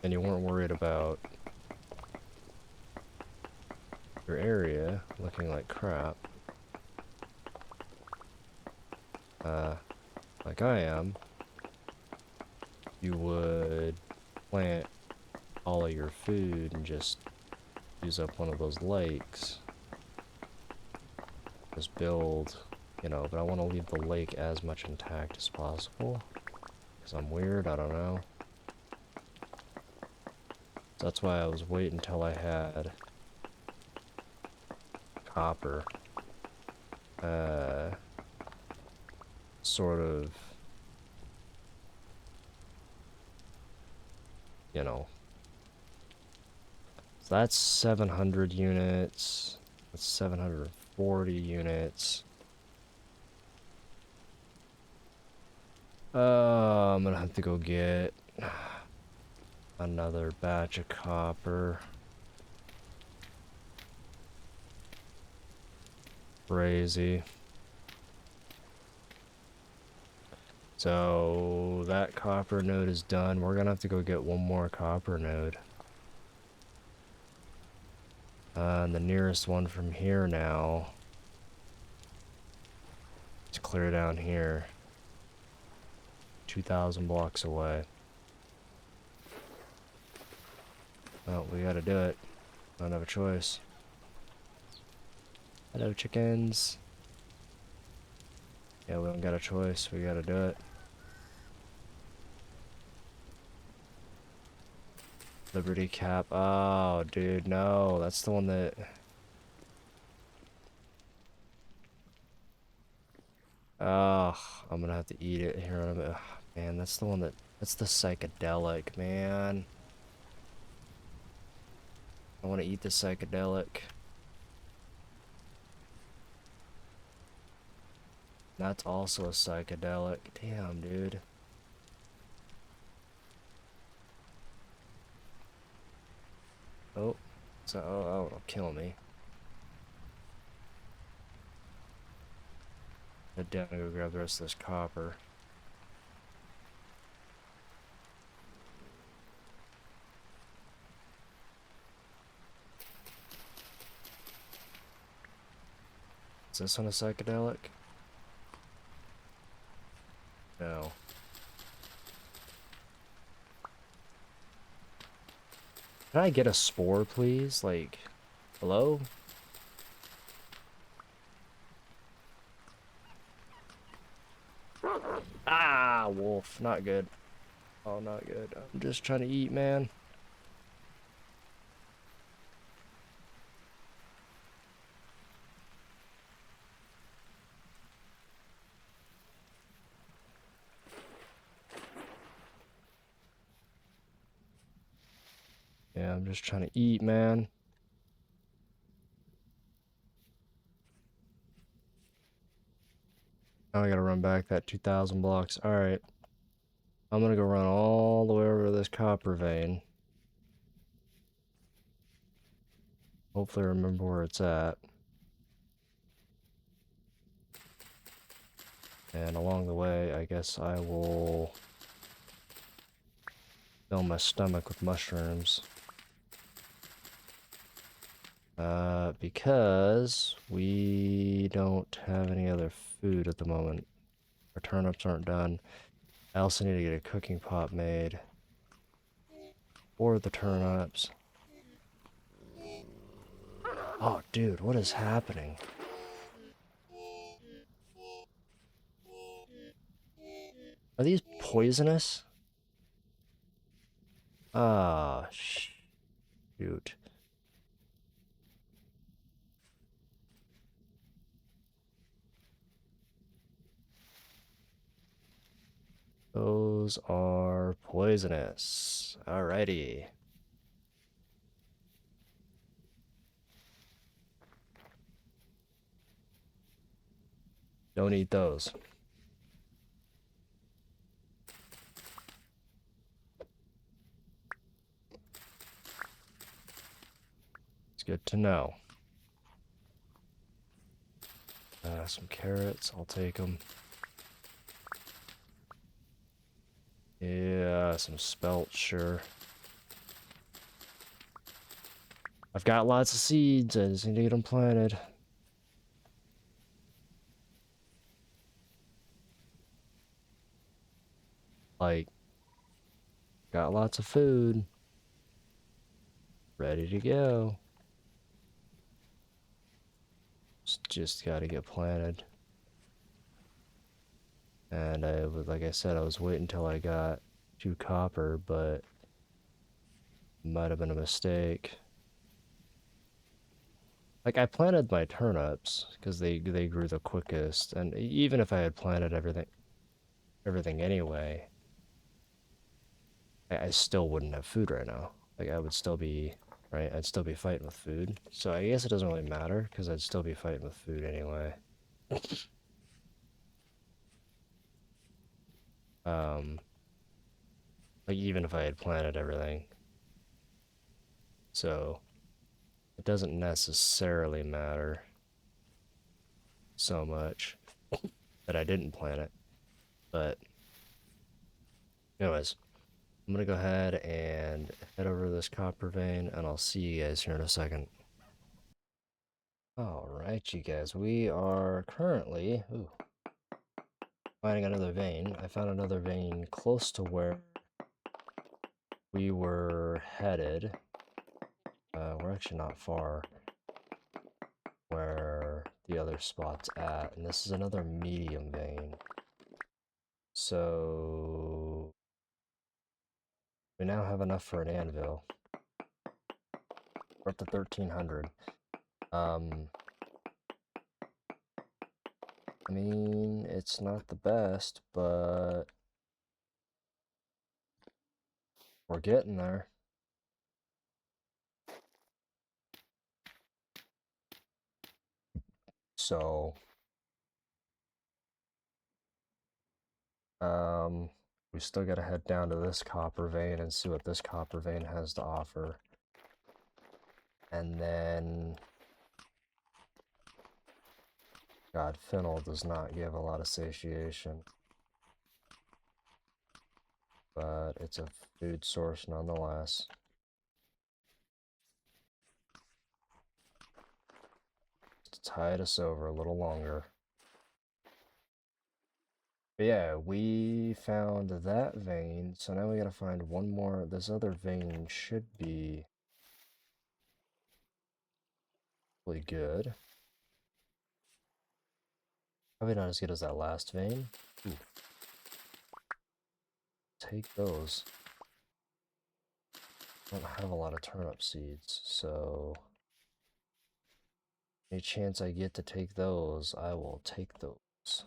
and you weren't worried about your area looking like crap, like I am, you would plant all of your food and just use up one of those lakes. Just build, you know, but I want to leave the lake as much intact as possible. Because I'm weird, I don't know. So that's why I was waiting until I had copper. Sort of, you know. So that's 700 units. That's 740 units. I'm gonna have to go get another batch of copper. Crazy. So that copper node is done. We're gonna have to go get one more copper node. And the nearest one from here now is clear down here. 2,000 blocks away. Well, we gotta do it. Don't have a choice. Hello, chickens. Yeah, we don't got a choice. We gotta do it. Liberty Cap. Oh, dude, no. That's the one that... Oh, I'm gonna have to eat it here in a minute. Man, that's the one that... That's the psychedelic, man. I want to eat the psychedelic. That's also a psychedelic. Damn, dude. Oh. So, oh, it'll kill me. Head down and go grab the rest of this copper. Is this one a psychedelic? No. Can I get a spore, please? Like, hello? Ah, wolf. Not good. Oh, not good. I'm just trying to eat, man. Yeah, I'm just trying to eat, man. Now I gotta run back that 2,000 blocks. Alright. I'm gonna go run all the way over to this copper vein. Hopefully remember where it's at. And along the way, I guess I will fill my stomach with mushrooms. Because we don't have any other food at the moment. Our turnips aren't done. I also need to get a cooking pot made for the turnips. Oh, dude, what is happening? Are these poisonous? Ah, shoot. Those are poisonous. Alrighty. Don't eat those. It's good to know. Some carrots, I'll take them. Yeah, some spelt, sure. I've got lots of seeds, I just need to get them planted. Like, got lots of food. Ready to go. Just gotta get planted. And I was, like I said, I was waiting until I got 2 copper, but might have been a mistake. Like, I planted my turnips because they grew the quickest, and even if I had planted everything anyway, I still wouldn't have food right now. Like, I would still be, right? I'd still be fighting with food. So I guess it doesn't really matter because I'd still be fighting with food anyway. Um, like even if I had planted everything. So it doesn't necessarily matter so much that I didn't plant it. But anyways, I'm gonna go ahead and head over to this copper vein, and I'll see you guys here in a second. Alright, you guys, we are currently finding another vein. I found another vein close to where we were headed. We're actually not far where the other spot's at, and this is another medium vein. So we now have enough for an anvil. We're up to 1300. I mean, it's not the best, but we're getting there. So, we still gotta head down to this copper vein and see what this copper vein has to offer. And then, God, fennel does not give a lot of satiation, but it's a food source nonetheless. To tide us over a little longer. But yeah, we found that vein, so now we gotta find one more. This other vein should be really good. Probably not as good as that last vein. Ooh. Take those. I don't have a lot of turnip seeds, so any chance I get to take those, I will take those.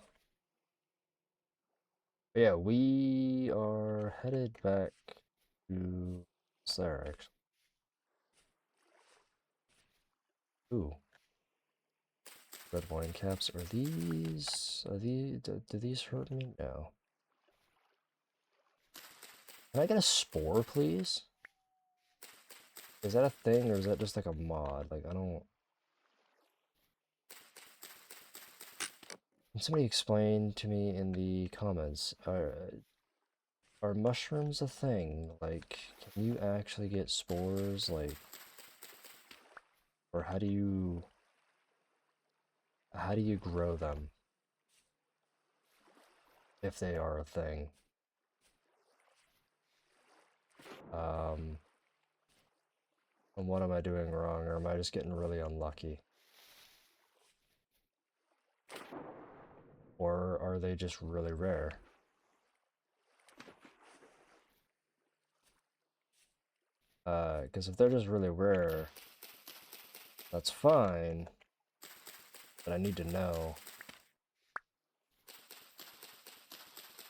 But yeah, we are headed back to there, actually. Ooh. Red wine caps. Are these... Do these hurt me? No. Can I get a spore, please? Is that a thing, or is that just like a mod? Like, I don't... Can somebody explain to me in the comments? Are mushrooms a thing? Like, can you actually get spores? Like, or how do you... How do you grow them? If they are a thing. Um... And what am I doing wrong, or am I just getting really unlucky? Or are they just really rare? Because if they're just really rare, that's fine, but I need to know.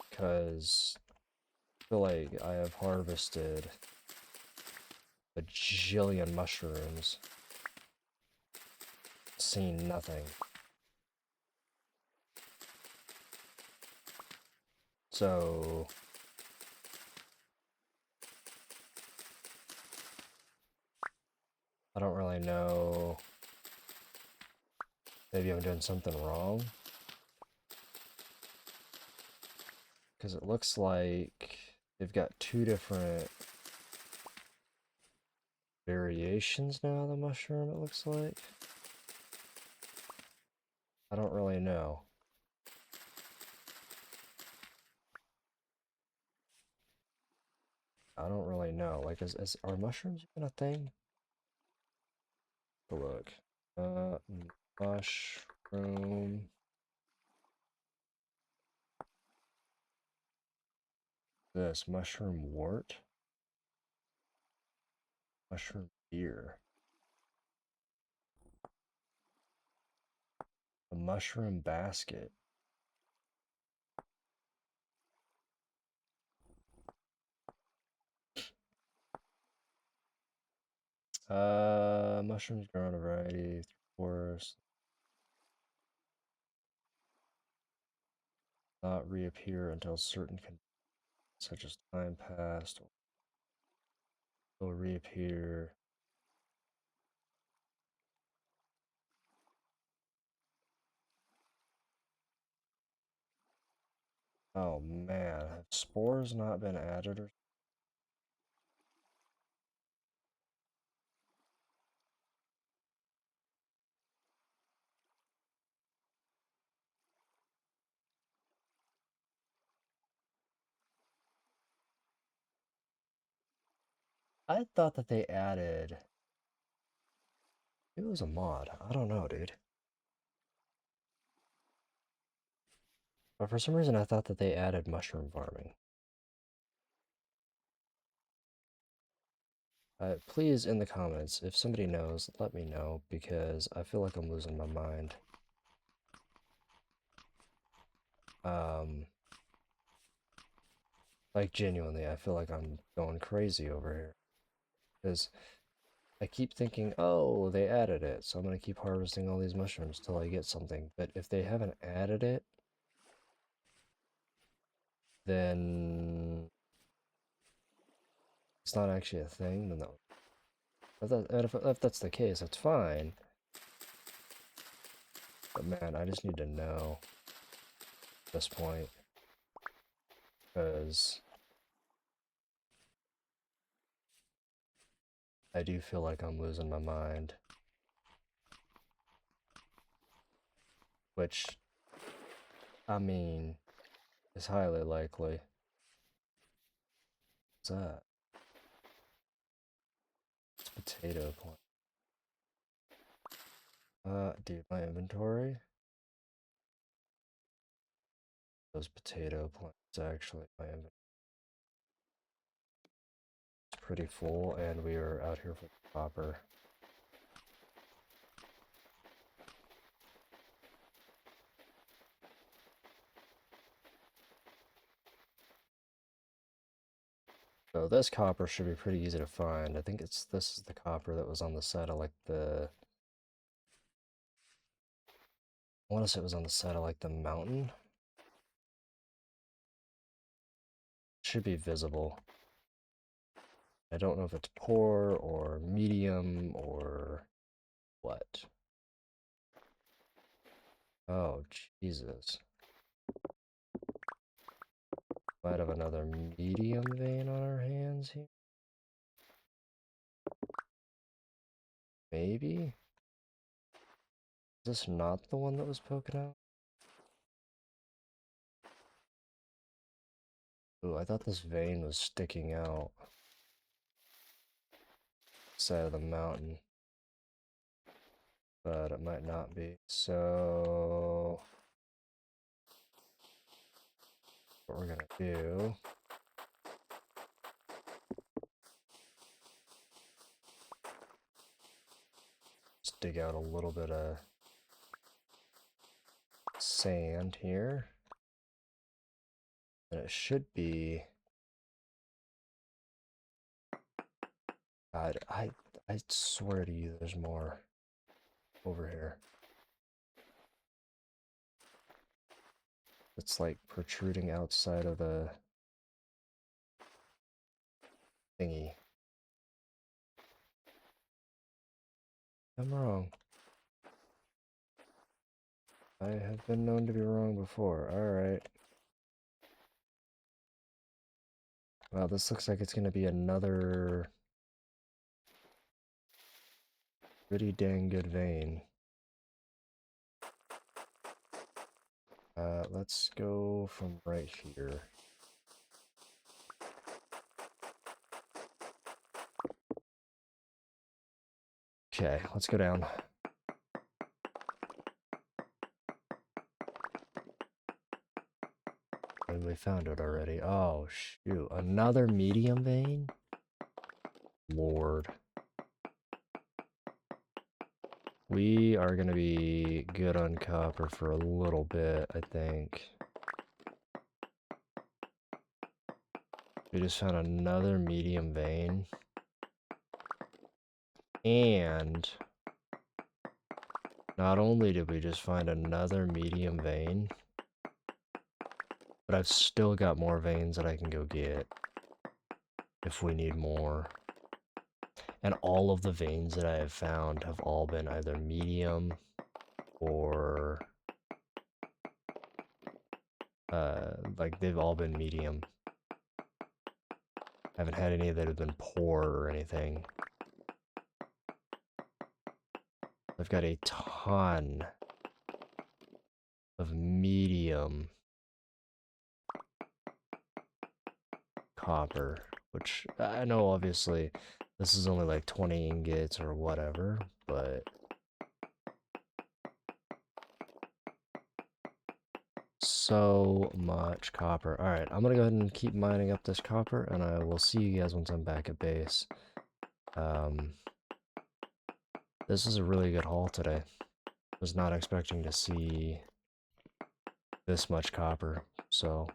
Because I feel like I have harvested a bajillion mushrooms, seen nothing. So... I don't really know. Maybe I'm doing something wrong. Because it looks like they've got two different variations now of the mushroom, it looks like. I don't really know. I don't really know. Like, are mushrooms even a thing? Look. Mushroom. This mushroom wort, mushroom beer, a mushroom basket. Mushrooms grow in a variety through forests, not reappear until certain conditions, such as time passed, will reappear. Oh man, have spores not been added or... I thought that they added... It was a mod. I don't know, dude. But for some reason I thought that they added mushroom farming. Please, in the comments, if somebody knows, let me know, because I feel like I'm losing my mind. Like, genuinely, I feel like I'm going crazy over here. Because I keep thinking, oh, they added it, so I'm going to keep harvesting all these mushrooms till I get something. But if they haven't added it, then it's not actually a thing. Then if that's the case, that's fine. But man, I just need to know at this point. Because I do feel like I'm losing my mind. Which, I mean, is highly likely. What's that? It's potato plant. Dude, my inventory? Those potato plants actually, my inventory is pretty full, and we are out here for the copper. So this copper should be pretty easy to find. I think this is the copper that was on the side of like the... I want to say it was on the side of like the mountain. Should be visible. I don't know if it's poor or medium or what. Oh, Jesus. Might have another medium vein on our hands here. Maybe? Is this not the one that was poking out? Ooh, I thought this vein was sticking out. Side of the mountain. But it might not be. So... what we're gonna do... is dig out a little bit of sand here. And it should be... God, I swear to you there's more over here. It's like protruding outside of the thingy. I'm wrong. I have been known to be wrong before. Alright. Well, this looks like it's gonna be another pretty dang good vein. Let's go from right here. Okay, let's go down. And we found it already. Oh, shoot. Another medium vein? Lord. We are gonna be good on copper for a little bit, I think. We just found another medium vein. And not only did we just find another medium vein, but I've still got more veins that I can go get if we need more. And all of the veins that I have found have all been either medium or like they've all been medium. I haven't had any that have been poor or anything. I've got a ton of medium copper, which I know obviously this is only like 20 ingots or whatever, but so much copper. Alright, I'm gonna go ahead and keep mining up this copper, and I will see you guys once I'm back at base. Um, this is a really good haul today. Was not expecting to see this much copper, so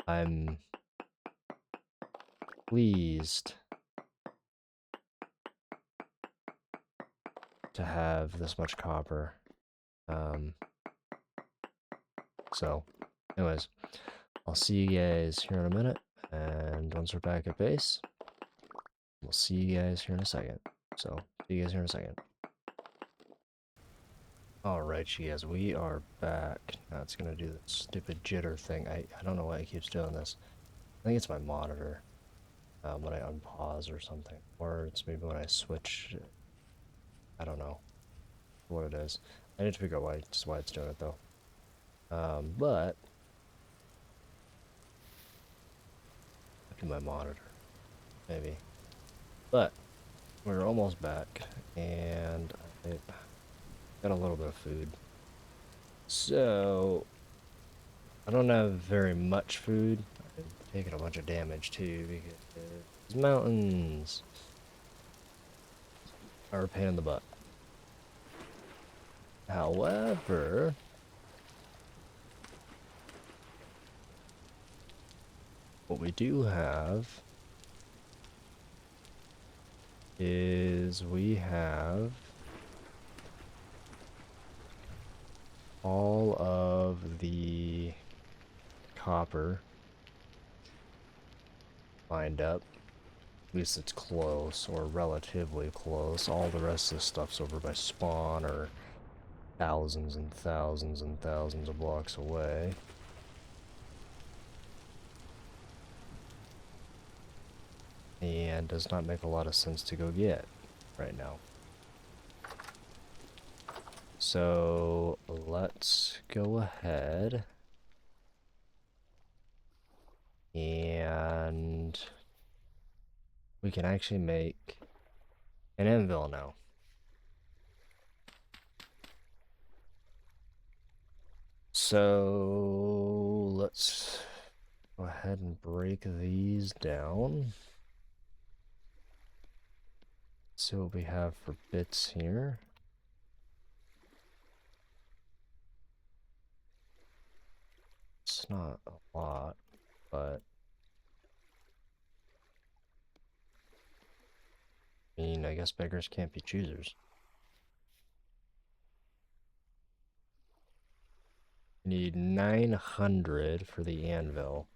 I'm pleased to have this much copper. So, anyways, I'll see you guys here in a minute, and once we're back at base, we'll see you guys here in a second. So, see you guys here in a second. Alright, you guys, we are back. Now it's gonna do the stupid jitter thing. I don't know why it keeps doing this. I think it's my monitor. When I unpause or something. Or it's maybe when I switch. I don't know what it is. I need to figure out why it's doing it though. But to my monitor, maybe. But we're almost back, and I got a little bit of food. So I don't have very much food. I'm taking a bunch of damage too because these mountains are a pain in the butt. However, what we do have is we have all of the copper lined up. At least it's close, or relatively close. All the rest of the stuff's over by spawn, or thousands and thousands and thousands of blocks away. And does not make a lot of sense to go get right now. So let's go ahead and we can actually make an anvil now. So let's go ahead and break these down. See what we have for bits here. It's not a lot, but I mean, I guess beggars can't be choosers. Need 900 for the anvil.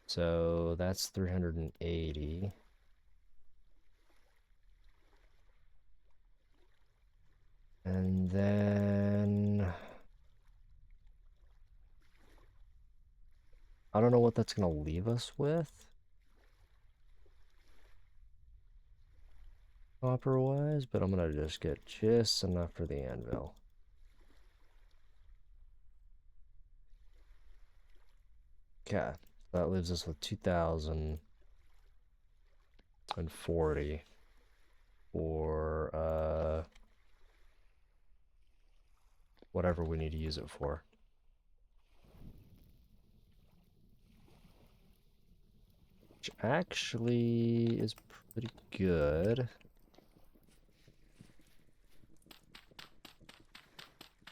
So that's 380. And then I don't know what that's gonna leave us with. Copper wise, but I'm gonna just get just enough for the anvil. Okay, that leaves us with 2,040 for whatever we need to use it for. Which actually is pretty good.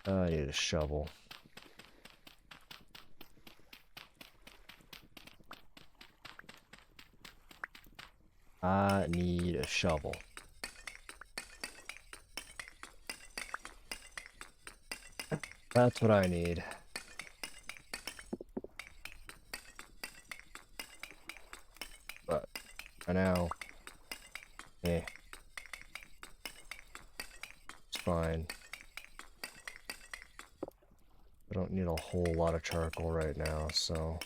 I need a shovel. I need a shovel. That's what I need. But for now, it's fine. I don't need a whole lot of charcoal right now, so.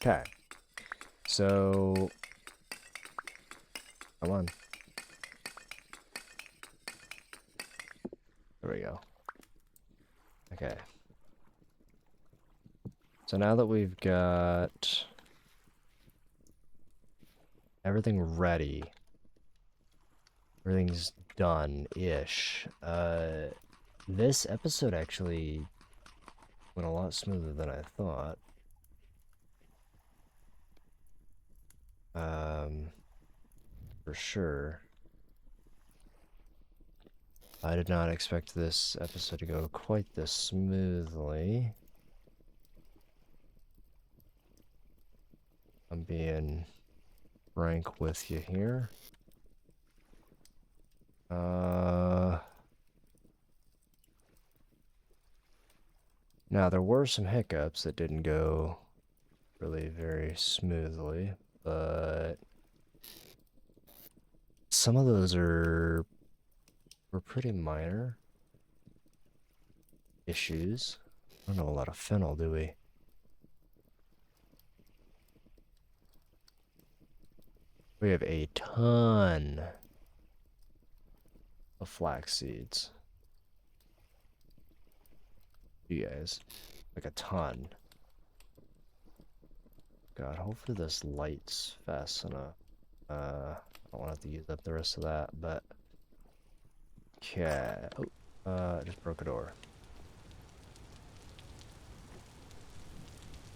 Okay. So, come on. There we go. Okay. So now that we've got everything ready, everything's done-ish. This episode actually Went a lot smoother than I thought. For sure. I did not expect this episode to go quite this smoothly. I'm being frank with you here. Now there were some hiccups that didn't go really very smoothly, but some of those were pretty minor issues. I don't know a lot of fennel, do we? We have a ton of flax seeds. You guys, like a ton. God, hopefully this light's fast enough. I don't want to have to use up the rest of that, but okay. Oh, I just broke a door.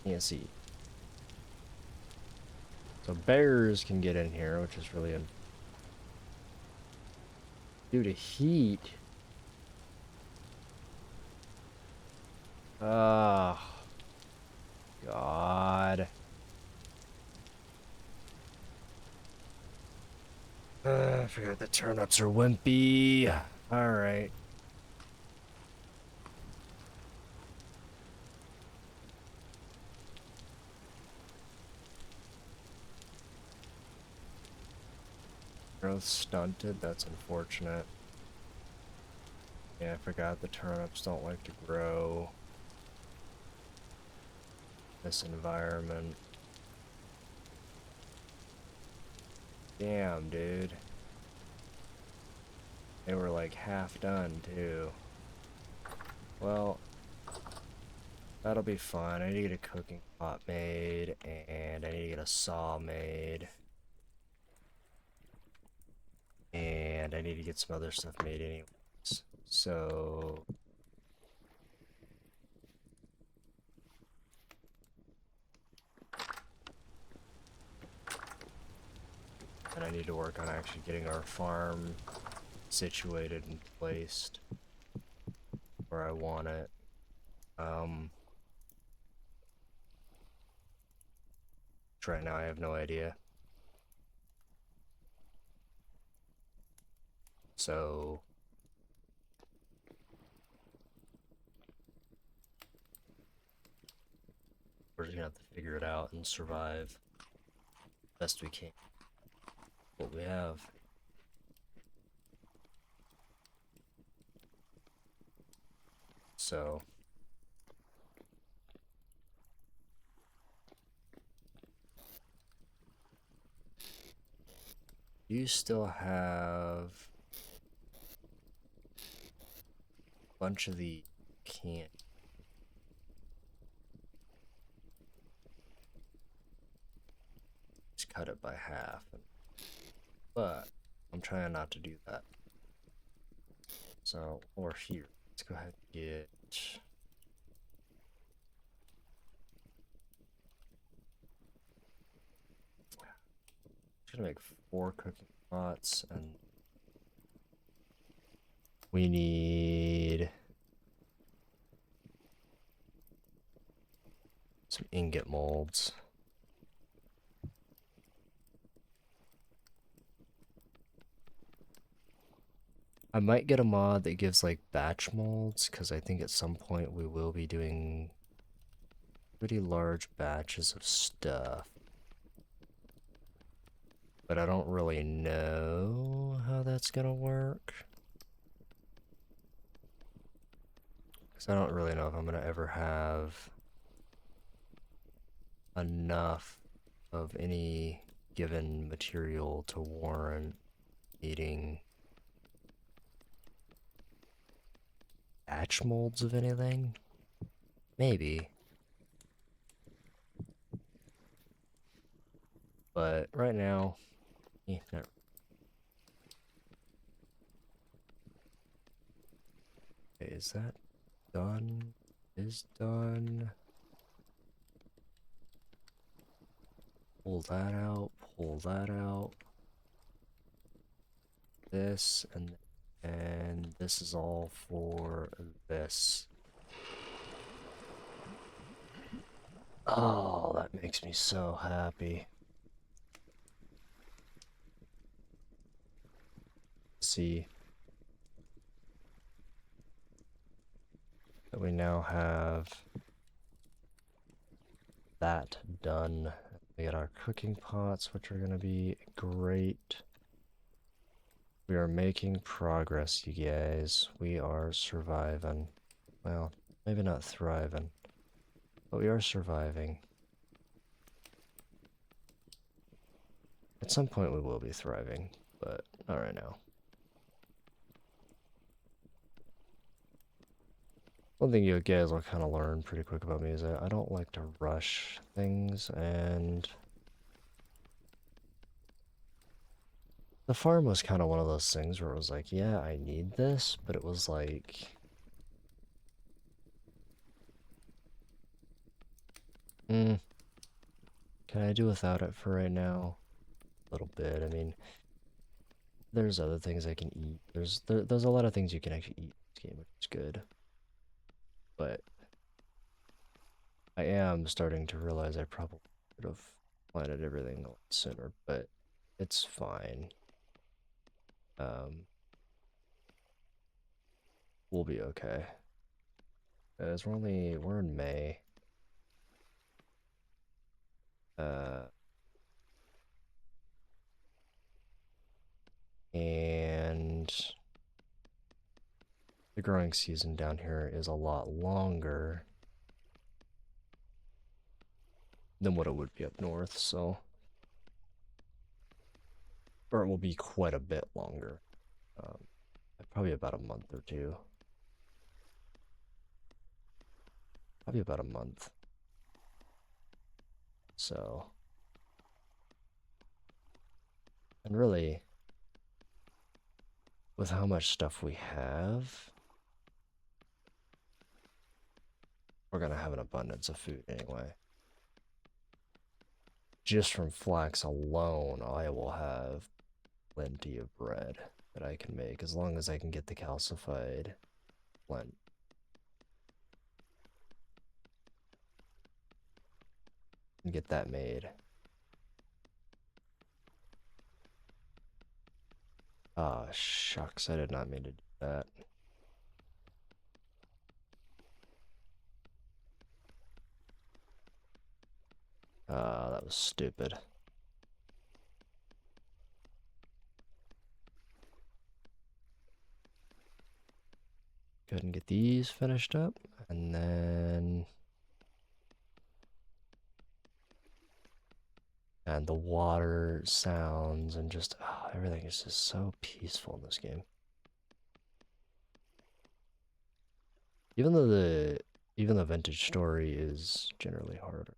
Can't see. So bears can get in here, which is really due to heat. Oh, God. I forgot the turnips are wimpy. Alright. Growth stunted, that's unfortunate. Yeah, I forgot the turnips don't like to grow in this environment. Damn, dude. They were like half done, too. Well, that'll be fun. I need to get a cooking pot made, and I need to get a saw made. And I need to get some other stuff made anyways. So... and I need to work on actually getting our farm situated and placed where I want it. Right now I have no idea. So we're just gonna have to figure it out and survive best we can. What we have. So you still have a bunch of the cant. Just cut it by half. But I'm trying not to do that. So, or here. Let's go ahead and get... I'm gonna make 4 cooking pots, and we need some ingot molds. I might get a mod that gives like batch molds, because I think at some point we will be doing pretty large batches of stuff. But I don't really know how that's gonna work. Because I don't really know if I'm gonna ever have enough of any given material to warrant needing batch molds of anything. Maybe. But right now, no. Okay, is that done? is done. Pull that out, pull that out. This and this is all for this. Oh, that makes me so happy. See that we now have that done. We got our cooking pots, which are going to be great. We are making progress, you guys. We are surviving. Well, maybe not thriving, but we are surviving. At some point we will be thriving, but not right now. One thing you guys will kind of learn pretty quick about me is that I don't like to rush things, and the farm was kind of one of those things where it was like, yeah, I need this, but it was like, can I do without it for right now? A little bit. I mean, there's other things I can eat. There's a lot of things you can actually eat in this game, which is good. But I am starting to realize I probably could have planted everything a lot sooner, but it's fine. We'll be okay. As we're in May. And the growing season down here is a lot longer than what it would be up north, so or it will be quite a bit longer. Probably about a month or two. Probably about a month. So, and really, with how much stuff we have, we're gonna have an abundance of food anyway. Just from flax alone, I will have plenty of bread that I can make as long as I can get the calcified blend. And get that made. Ah, shucks, I did not mean to do that. That was stupid. Go ahead and get these finished up, and then... And the water sounds and just, everything is just so peaceful in this game. Even though the vintage story is generally harder.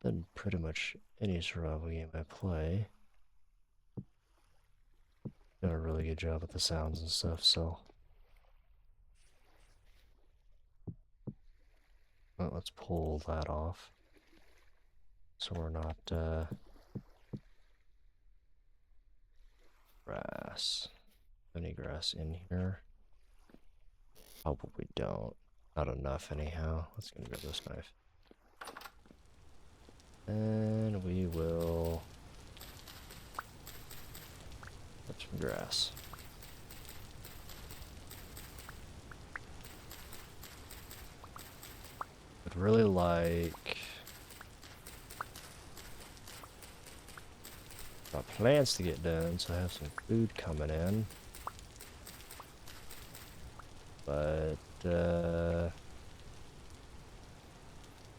Than pretty much any survival game I play. Done a really good job with the sounds and stuff, so. Well, let's pull that off. So we're not, grass. Any grass in here? Probably don't. Not enough anyhow. Let's go grab this knife. And we will put some grass. I'd really like my plants to get done so I have some food coming in. But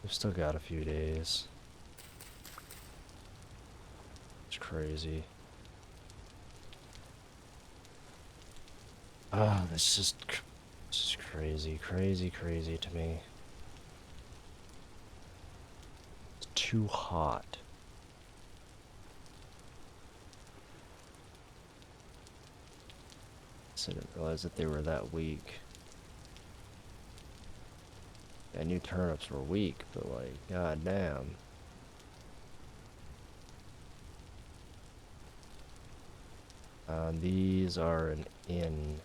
we've still got a few days. It's crazy. Ah, this is crazy, crazy to me. It's too hot. carrots. I didn't realize that they were that weak. I knew turnips were weak, but like, god damn. These are an in.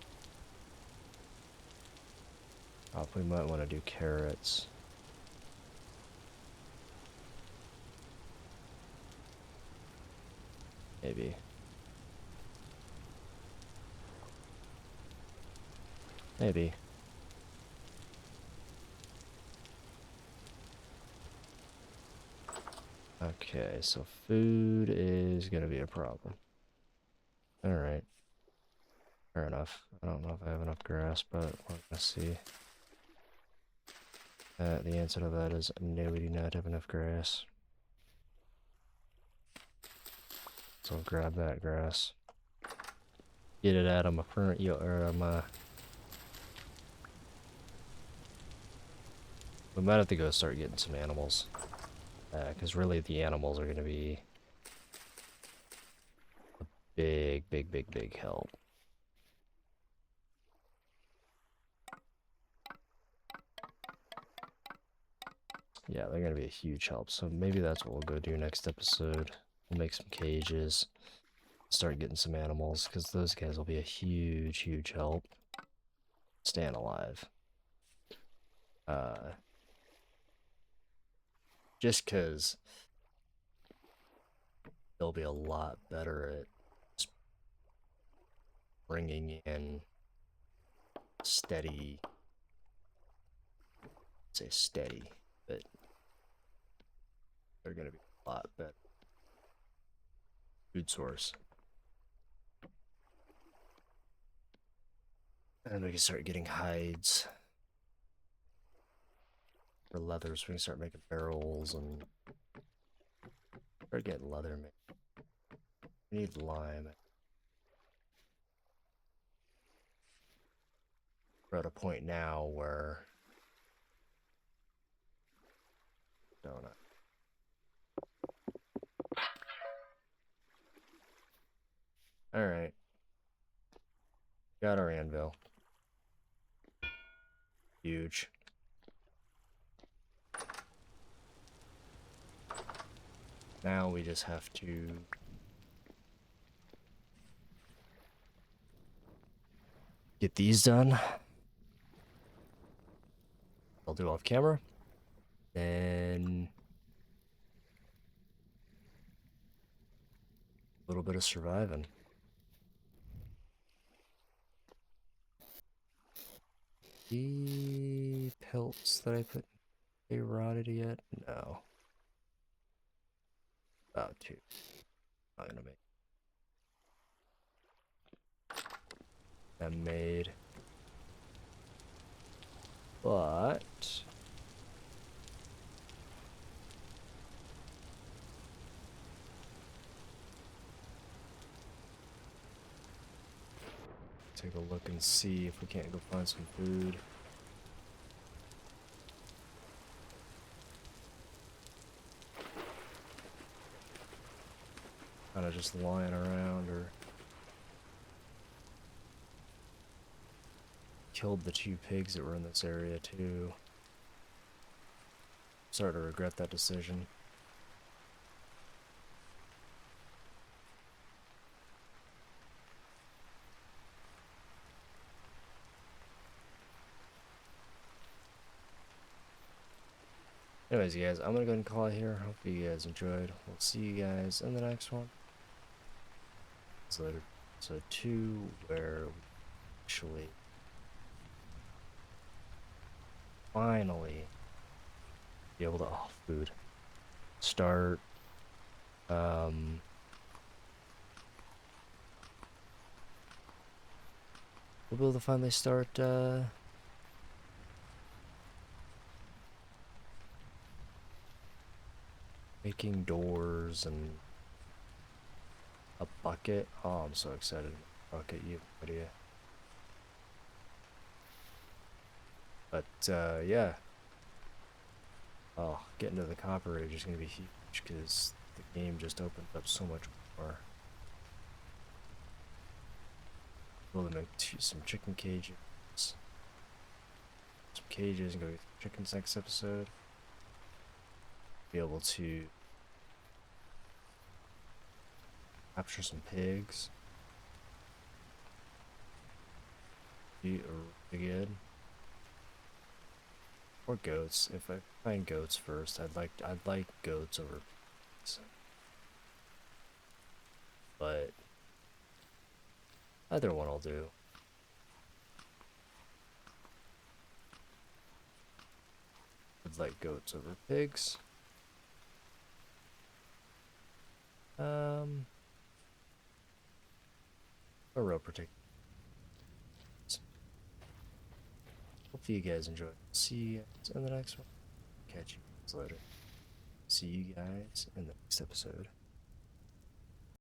Oh, we might want to do carrots. Maybe. Maybe. Okay, so food is gonna be a problem. Alright. Fair enough. I don't know if I have enough grass, but we're gonna see. The answer to that is no, we do not have enough grass. So I'll grab that grass. Get it out of my front yard, or my... We might have to go start getting some animals. Because really the animals are going to be a big help. Yeah, they're going to be a huge help. So maybe that's what we'll go do next episode. We'll make some cages. Start getting some animals. Because those guys will be a huge help. Staying alive. Just because they'll be a lot better at bringing in steady, say steady, but they're going to be a lot better food source. And we can start getting hides for leather, so we can start making barrels and start getting leather made. We need lime. We're at a point now where donut. Alright. Got our anvil. Huge. Now we just have to get these done. I'll do off camera. Then a little bit of surviving. The pelts that I put, they rotted yet? No. About to. Not gonna make them made. But take a look and see if we can't go find some food. Kind of just lying around, or killed the 2 pigs that were in this area too. Starting to regret that decision. Anyways, you guys, I'm gonna go ahead and call it here. Hopefully you guys enjoyed. We'll see you guys in the next one. So later. So 2, where we actually finally be able to food. Start we'll be able to finally start making doors and a bucket. Oh, I'm so excited. Bucket, you have no idea. But yeah. Oh, getting to the copper age is gonna be huge because the game just opened up so much more. We'll make some chicken cages. Some cages and go get chickens next episode. Be able to capture some pigs. Be really good. Or goats. If I find goats first, I'd like goats over pigs. But either one will do. I'd like goats over pigs. A real particular. Hopefully you guys enjoy. See you guys in the next one. Catch you guys later. See you guys in the next episode.